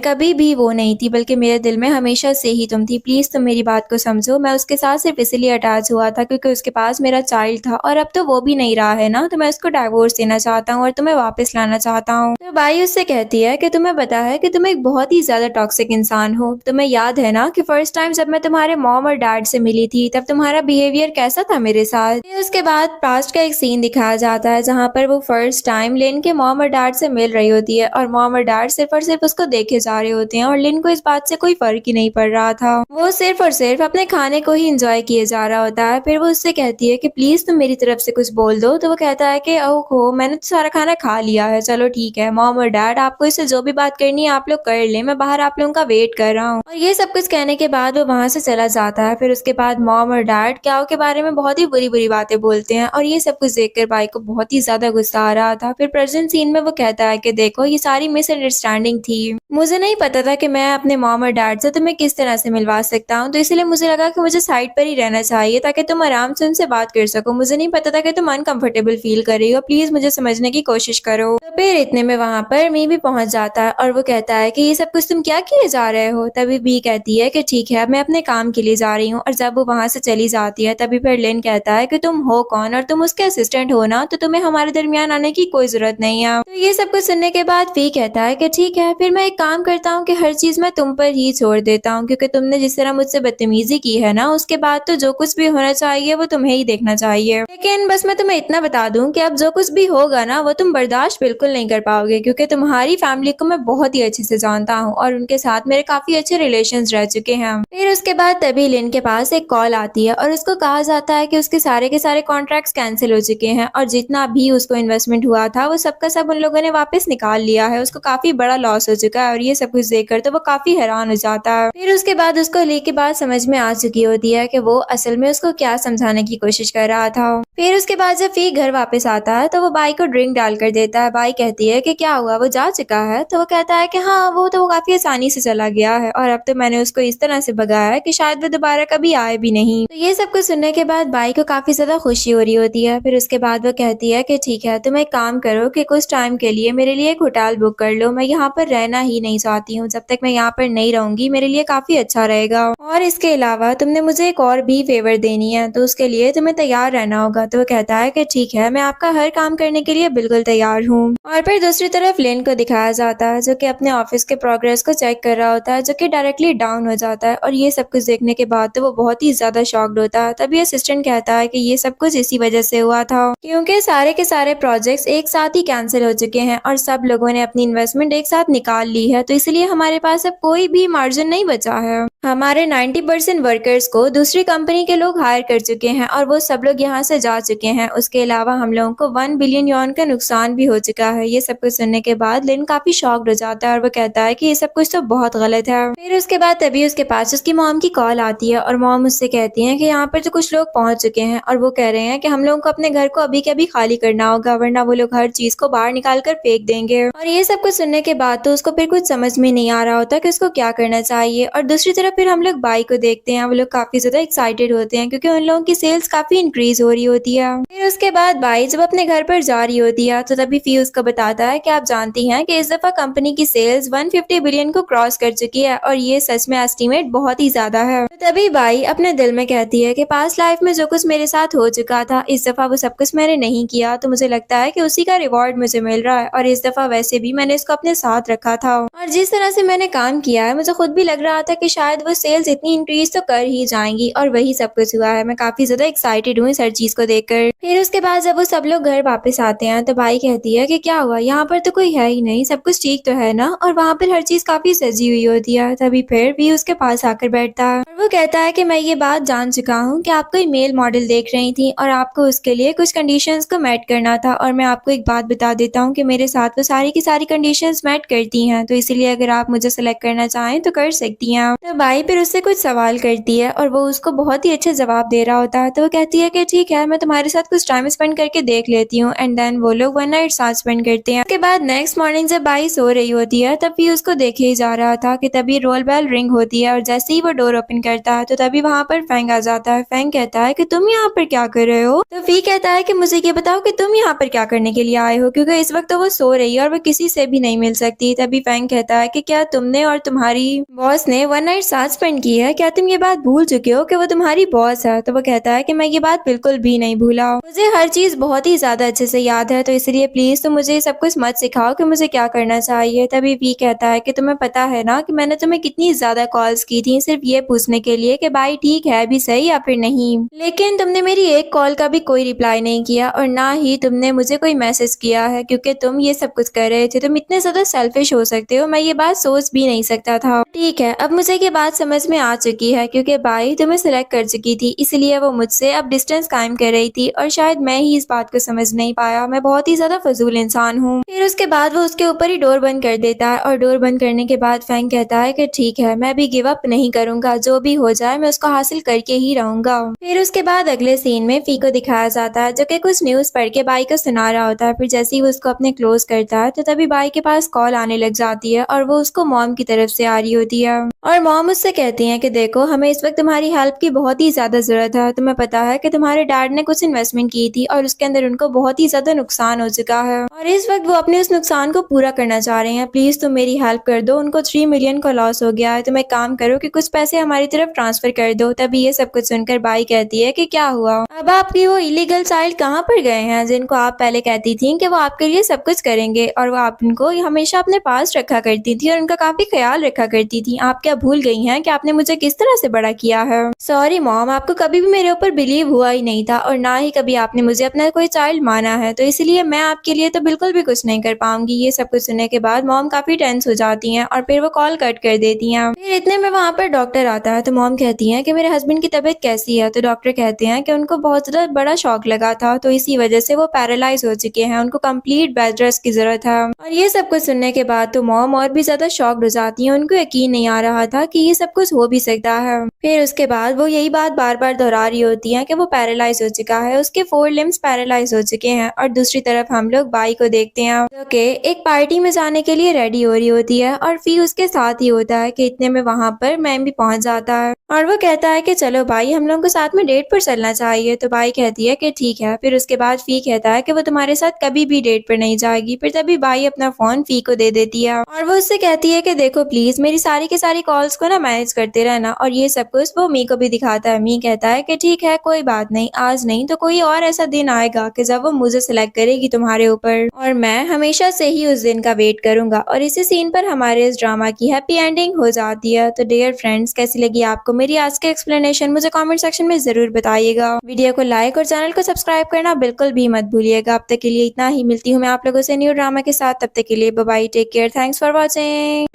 कभी भी वो नहीं थी, बल्कि मेरे दिल में हमेशा से ही तुम थी। प्लीज तुम मेरी बात को समझो, मैं उसके साथ सिर्फ इसलिए अटैच हुआ था क्योंकि उसके पास मेरा चाइल्ड था और अब तो वो भी नहीं रहा है ना, तो मैं उसको डाइवोर्स देना चाहता हूँ और तुम्हें वापस लाना चाहता हूँ। तो बाई उससे कहती है कि तुम्हें पता है कि तुम एक बहुत ही ज्यादा टॉक्सिक इंसान हो। तुम्हें याद है ना कि फर्स्ट टाइम जब मैं तुम्हारे मॉम और डैड से मिली थी तब तुम्हारा बिहेवियर कैसा था मेरे साथ। फिर उसके बाद पास्ट का एक सीन दिखाया जाता है जहाँ पर वो फर्स्ट टाइम लिन के मॉम और डैड से मिल रही होती है और मॉम और डैड सिर्फ और सिर्फ उसको देखे जा रहे होते हैं और लिन को इस बात से कोई फर्क ही नहीं पड़ रहा था, वो सिर्फ और सिर्फ अपने खाने को ही एंजॉय किए जा रहा होता है। फिर वो उससे कहती है कि प्लीज तुम मेरी तरफ से कुछ बोल दो। तो वो कहता है कि ओहो मैंने तो सारा खाना खा लिया है, चलो ठीक है मॉम और डैड आपको इससे जो भी बात करनी है आप लोग कर ले, मैं बाहर आप लोगों का वेट कर रहा हूँ। और ये सब कुछ कहने के बाद वो वहां से चला जाता है। फिर उसके बाद मॉम और डैड क्याओ के बारे में बहुत ही बुरी बुरी बातें बोलते हैं और ये सब कुछ देखकर बाई को बहुत ही ज्यादा गुस्सा आ रहा था। फिर प्रेजेंट सीन में वो कहता है कि देखो ये सारी मिसअंडरस्टैंडिंग थी, मुझे नहीं पता था कि मैं अपने मॉम और डैड से तुम्हें किस तरह से मिलवा सकता हूँ, तो इसलिए मुझे लगा कि मुझे साइड पर ही रहना चाहिए ताकि तुम आराम से उनसे बात कर सको, मुझे नहीं पता था कि तुम अनकंफर्टेबल फील कर रही हो, प्लीज मुझे समझने की कोशिश करो। तो फिर इतने में वहां पर मी भी पहुंच जाता है और वो कहता है कि ये सब कुछ तुम क्या किए जा रहे हो। तभी बी कहती है कि ठीक है मैं अपने काम के लिए जा रही हूँ, और जब वो वहां से चली जाती है तभी फिर लिन कहता है कि तुम हो कौन और तुम उसके असिस्टेंट हो ना, तो तुम्हें हमारे दरमियान आने की कोई जरूरत नहीं है। तो ये सब कुछ सुनने के बाद फी कहता है कि ठीक है फिर मैं एक काम करता हूँ कि हर चीज मैं तुम पर ही छोड़ देता हूँ, क्योंकि तुमने जिस तरह मुझसे बदतमीजी की है ना उसके बाद तो जो कुछ भी होना चाहिए वो तुम्हें ही देखना चाहिए। लेकिन बस मैं तुम्हें इतना बता दूं कि अब जो कुछ भी होगा ना वो तुम बर्दाश्त बिल्कुल नहीं कर पाओगे, क्योंकि तुम्हारी फैमिली को मैं बहुत ही अच्छे से जानता हूँ और उनके साथ मेरे काफी अच्छे रिलेशंस रह चुके हैं। फिर उसके बाद तभी लिन के पास एक कॉल आती है और उसको कहा जाता है कि उसके सारे के सारे कॉन्ट्रैक्ट्स कैंसिल हो चुके हैं और जितना भी उसको इन्वेस्टमेंट हुआ था वो सबका सब उन लोगों ने वापस निकाल लिया है। उसको काफी बड़ा लॉस हो चुका है और ये सब कुछ देखकर तो वो काफी हैरान हो जाता है। फिर उसके बाद उसको ली की बात समझ में आ चुकी होती है कि वो असल में उसको क्या समझाने की कोशिश कर रहा था। फिर उसके बाद जब फी घर वापस आता है तो वो बाई को ड्रिंक डाल कर देता है। बाई कहती है कि क्या हुआ, वो जा चुका है? तो वो कहता है कि हाँ, वो काफी आसानी से चला गया है और अब तो मैंने उसको इस तरह से भगाया है कि शायद वो दोबारा कभी आए भी नहीं। तो ये सब कुछ सुनने के बाद बाई को काफी ज्यादा खुशी हो रही होती है। फिर उसके बाद वो कहती है कि ठीक है, तुम एक काम करो कि कुछ टाइम के लिए मेरे लिए एक होटल बुक कर लो। मैं यहाँ पर रहना ही नहीं चाहती हूँ, जब तक मैं यहाँ पर नहीं रहूंगी मेरे लिए काफी अच्छा रहेगा। और इसके अलावा तुमने मुझे एक और भी फेवर देनी है, तो उसके लिए तुम्हें तैयार रहना होगा। तो वो कहता है कि ठीक है, मैं आपका हर काम करने के लिए बिल्कुल तैयार हूँ। और फिर दूसरी तरफ लिन को दिखाया जाता है जो कि अपने ऑफिस के प्रोग्रेस को चेक कर रहा होता है, जो कि डायरेक्टली डाउन हो जाता है। और ये सब कुछ देखने के बाद तो वो बहुत ही ज्यादा शॉक्ड होता है। तभी असिस्टेंट कहता है कि ये सब कुछ इसी वजह से हुआ था, क्योंकि सारे के सारे प्रोजेक्ट्स एक साथ ही कैंसिल हो चुके हैं और सब लोगों ने अपनी इन्वेस्टमेंट एक साथ निकाल ली है, तो इसलिए हमारे पास अब कोई भी मार्जिन नहीं बचा है। हमारे 90% वर्कर्स को दूसरी कंपनी के लोग हायर कर चुके हैं और वो सब लोग यहाँ से जा चुके हैं। उसके अलावा हम लोगों को 1 बिलियन यॉन का नुकसान भी हो चुका है। ये सब कुछ सुनने के बाद लिन काफी शॉक्ड हो जाता है और वो कहता है कि ये सब कुछ तो बहुत गलत है। फिर उसके बाद तभी उसके पास उसकी मॉम की कॉल आती है और मॉम उससे कहती है कि यहाँ पर तो कुछ लोग पहुंच चुके हैं और वो कह रहे हैं कि हम लोगों को अपने घर को अभी के अभी खाली करना होगा, वरना वो लोग हर चीज को बाहर निकाल कर फेंक देंगे। और ये सब कुछ सुनने के बाद तो उसको फिर कुछ समझ में नहीं आ रहा होता कि उसको क्या करना चाहिए। और दूसरी तरफ फिर हम लोग बाई को देखते हैं, वो लोग काफी ज्यादा एक्साइटेड होते हैं क्योंकि उन लोगों की सेल्स काफी इंक्रीज हो रही होती है। फिर उसके बाद बाई जब अपने घर पर जा रही होती है तो तभी फी उसको बताता है कि आप जानती हैं कि इस दफा कंपनी की सेल्स 150 बिलियन को क्रॉस कर चुकी है और ये सच में एस्टिमेट बहुत ही ज्यादा है। तो तभी बाई अपने दिल में कहती है कि पास्ट लाइफ में जो कुछ मेरे साथ हो चुका था, इस दफा वो सब कुछ मैंने नहीं किया, तो मुझे लगता है कि उसी का रिवॉर्ड मुझे मिल रहा है। और इस दफा वैसे भी मैंने इसको अपने साथ रखा था और जिस तरह से मैंने काम किया है मुझे खुद भी लग रहा था कि शायद वो सेल्स इतनी इंक्रीज तो कर ही जाएंगी और वही सब कुछ हुआ है। मैं काफी ज्यादा एक्साइटेड हूँ इस हर चीज को देखकर। फिर उसके बाद जब वो सब लोग घर वापस आते हैं तो बाई कहती है कि क्या हुआ, यहाँ पर तो कोई है ही नहीं, सब कुछ ठीक तो है ना? और वहाँ पर हर चीज काफी सजी हुई होती है। तभी फिर भी उसके पास आकर बैठता है और वो कहता है कि मैं ये बात जान चुका हूँ कि आप कोई मेल मॉडल देख रही थी और आपको उसके लिए कुछ कंडीशंस को मेट करना था। और मैं आपको एक बात बता देता हूँ कि मेरे साथ वो सारी की सारी कंडीशंस मेट करती हैं, तो इसलिए अगर आप मुझे सेलेक्ट करना चाहें तो कर सकती हैं। तो बाई फिर उससे कुछ सवाल करती है और वो उसको बहुत ही अच्छे जवाब दे रहा होता है। तो वो कहती है कि ठीक है, मैं तुम्हारे साथ कुछ टाइम स्पेंड करके देख लेती हूँ। एंड देन वो लोग 1 नाइट साथ स्पेंड करते हैं। उसके बाद नेक्स्ट मॉर्निंग जब बाई सो रही होती है तब भी उसको देखे ही जा रहा था कि तभी रोल बेल रिंग होती है और जैसे ही वो डोर ओपन करता है तो तभी वहाँ पर फैंग आ जाता है। फैंग कहता है कि तुम यहाँ पर क्या कर रहे हो? तो फी कहता है कि मुझे ये बताओ कि तुम यहाँ पर क्या करने के लिए आए हो, क्योंकि इस वक्त तो वो सो रही है और वो किसी से भी नहीं मिल सकती। तभी फैंग कहता है कि क्या तुमने और तुम्हारी बॉस ने 1 नाइट साथ स्पेंड की है? क्या तुम ये बात भूल चुके हो कि वो तुम्हारी बॉस है? तो वो कहता है कि मैं ये बात बिल्कुल भी नहीं भूला, मुझे हर चीज बहुत ही ज्यादा अच्छे से याद है, तो इसलिए प्लीज तुम मुझे सब कुछ मत सिखाओ कि मुझे क्या करना चाहिए। तभी फी कहता है कि तुम्हें पता है ना कि मैंने तुम्हें कितनी ज्यादा कॉल्स की थी सिर्फ ये पूछने के लिए कि भाई ठीक है भी सही या फिर नहीं, लेकिन तुमने मेरी एक कॉल का भी कोई रिप्लाई नहीं किया और ना ही तुमने मुझे कोई मैसेज किया है, क्योंकि तुम ये सब कुछ कर रहे थे। तुम इतने ज्यादा सेल्फिश हो सकते हो, मैं ये बात सोच भी नहीं सकता था। ठीक है, अब मुझे ये बात समझ में आ चुकी है क्योंकि बाई तुम्हें सिलेक्ट कर चुकी थी, इसलिए वो मुझसे अब डिस्टेंस कायम कर रही थी और शायद मैं ही इस बात को समझ नहीं पाया। मैं बहुत ही ज्यादा फजूल इंसान हूँ। फिर उसके बाद वो उसके ऊपर ही डोर बंद कर देता है और डोर बंद करने के बाद फैंग कहता है कि ठीक है, मैं भी गिव अप नहीं करूंगा, जो भी हो जाए मैं उसको हासिल करके ही रहूंगा। फिर उसके बाद अगले सीन में फी को दिखाया जाता है जो कि कुछ न्यूज पढ़ के बाई को सुना रहा होता है। फिर जैसे ही वो उसको अपने क्लोज करता है तो तभी बाई के पास कॉल आने लग जाती है और वो उसको मॉम की तरफ से आ रही होती है और मॉम उससे कहती है कि देखो, हमें इस वक्त तुम्हारी हेल्प की बहुत ही ज्यादा जरूरत है। तुम्हें पता है कि तुम्हारे डैड ने कुछ इन्वेस्टमेंट की थी और उसके अंदर उनको बहुत ही ज्यादा नुकसान हो चुका है और इस वक्त वो अपने उस नुकसान को पूरा करना चाह रहे हैं। प्लीज तुम मेरी हेल्प कर दो, उनको 3 मिलियन का लॉस हो गया है। तुम एक काम करो कि कुछ पैसे हमारी तरफ ट्रांसफर कर दो। तभी ये सब कुछ सुनकर बाई कहती है कि क्या हुआ, अब आपकी वो इलीगल चाइल्ड कहाँ पर गए हैं जिनको आप पहले कहती थी कि वो आपके लिए सब कुछ करेंगे और वो आप उनको हमेशा अपने पास रखा करती थी और उनका काफी ख्याल रखा करती थी। आप क्या मतलब भूल गई हैं कि आपने मुझे किस तरह से बड़ा किया है। सॉरी मॉम, आपको कभी भी मेरे ऊपर बिलीव हुआ ही नहीं था और ना ही कभी आपने मुझे अपना कोई चाइल्ड माना है, तो इसलिए मैं आपके लिए तो बिल्कुल भी कुछ नहीं कर पाऊंगी। ये सब कुछ सुनने के बाद मॉम काफी टेंस हो जाती हैं और फिर वो कॉल कट कर देती हैं। फिर इतने में वहाँ पर डॉक्टर आता है तो मॉम कहती हैं कि मेरे हस्बैंड की तबीयत कैसी है, तो डॉक्टर कहते हैं कि उनको बहुत ज्यादा बड़ा शॉक लगा था, तो इसी वजह से वो पैरालाइज हो चुके हैं, उनको कंप्लीट बेड रेस्ट की जरूरत है। और ये सब कुछ सुनने के बाद तो मॉम और भी ज्यादा शॉक्ड हो जाती हैं, उनको यकीन नहीं आ रहा था कि ये सब कुछ हो भी सकता है। फिर उसके बाद वो यही बात बार बार दोहरा रही होती है कि वो पैरालाइज हो चुका है, उसके 4 लिम्स पैरालाइज हो चुके हैं। और दूसरी तरफ हम लोग बाई को देखते हैं जो कि एक पार्टी में जाने के लिए रेडी हो रही होती है और फिर उसके साथ ही होता है कि इतने में वहां पर मैम भी पहुंच जाता है और वो कहता है कि चलो भाई हम लोगों को साथ में डेट पर चलना चाहिए, तो भाई कहती है कि ठीक है। फिर उसके बाद फी कहता है कि वो तुम्हारे साथ कभी भी डेट पर नहीं जाएगी। फिर तभी भाई अपना फोन फी को दे देती है और वो उससे कहती है कि देखो प्लीज मेरी सारी की सारी कॉल्स को ना मैनेज करते रहना, और ये सब कुछ वो मी को भी दिखाता है। मी कहता है कि ठीक है कोई बात नहीं, आज नहीं तो कोई और ऐसा दिन आएगा कि जब वो मुझे सिलेक्ट करेगी तुम्हारे ऊपर, और मैं हमेशा से ही उस दिन का वेट करूंगा। और इसी सीन पर हमारे इस ड्रामा की हैप्पी एंडिंग हो जाती है। तो डियर फ्रेंड्स, कैसी लगी आपको मेरी आज की एक्सप्लेनेशन, मुझे कमेंट सेक्शन में जरूर बताइएगा। वीडियो को लाइक और चैनल को सब्सक्राइब करना बिल्कुल भी मत भूलिएगा। अब तक के लिए इतना ही, मिलती हूँ मैं आप लोगों से न्यू ड्रामा के साथ। तब तक के लिए bye bye, take care, thanks for watching.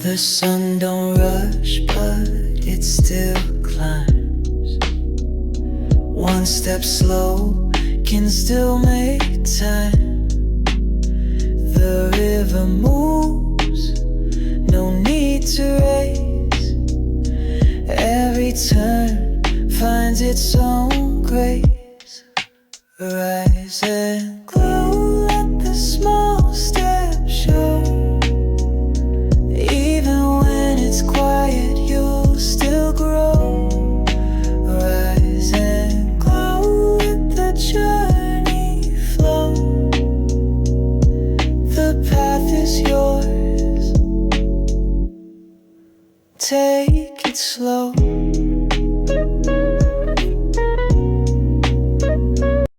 The sun don't rush, but it still climbs. One step slow can still make time. The river moves, no need to race. Every turn finds its own grace. Rise and glow, let the small steps show. Even when it's quiet, you'll still grow. Rise and glow, let the journey flow. The path is yours. Take it slow.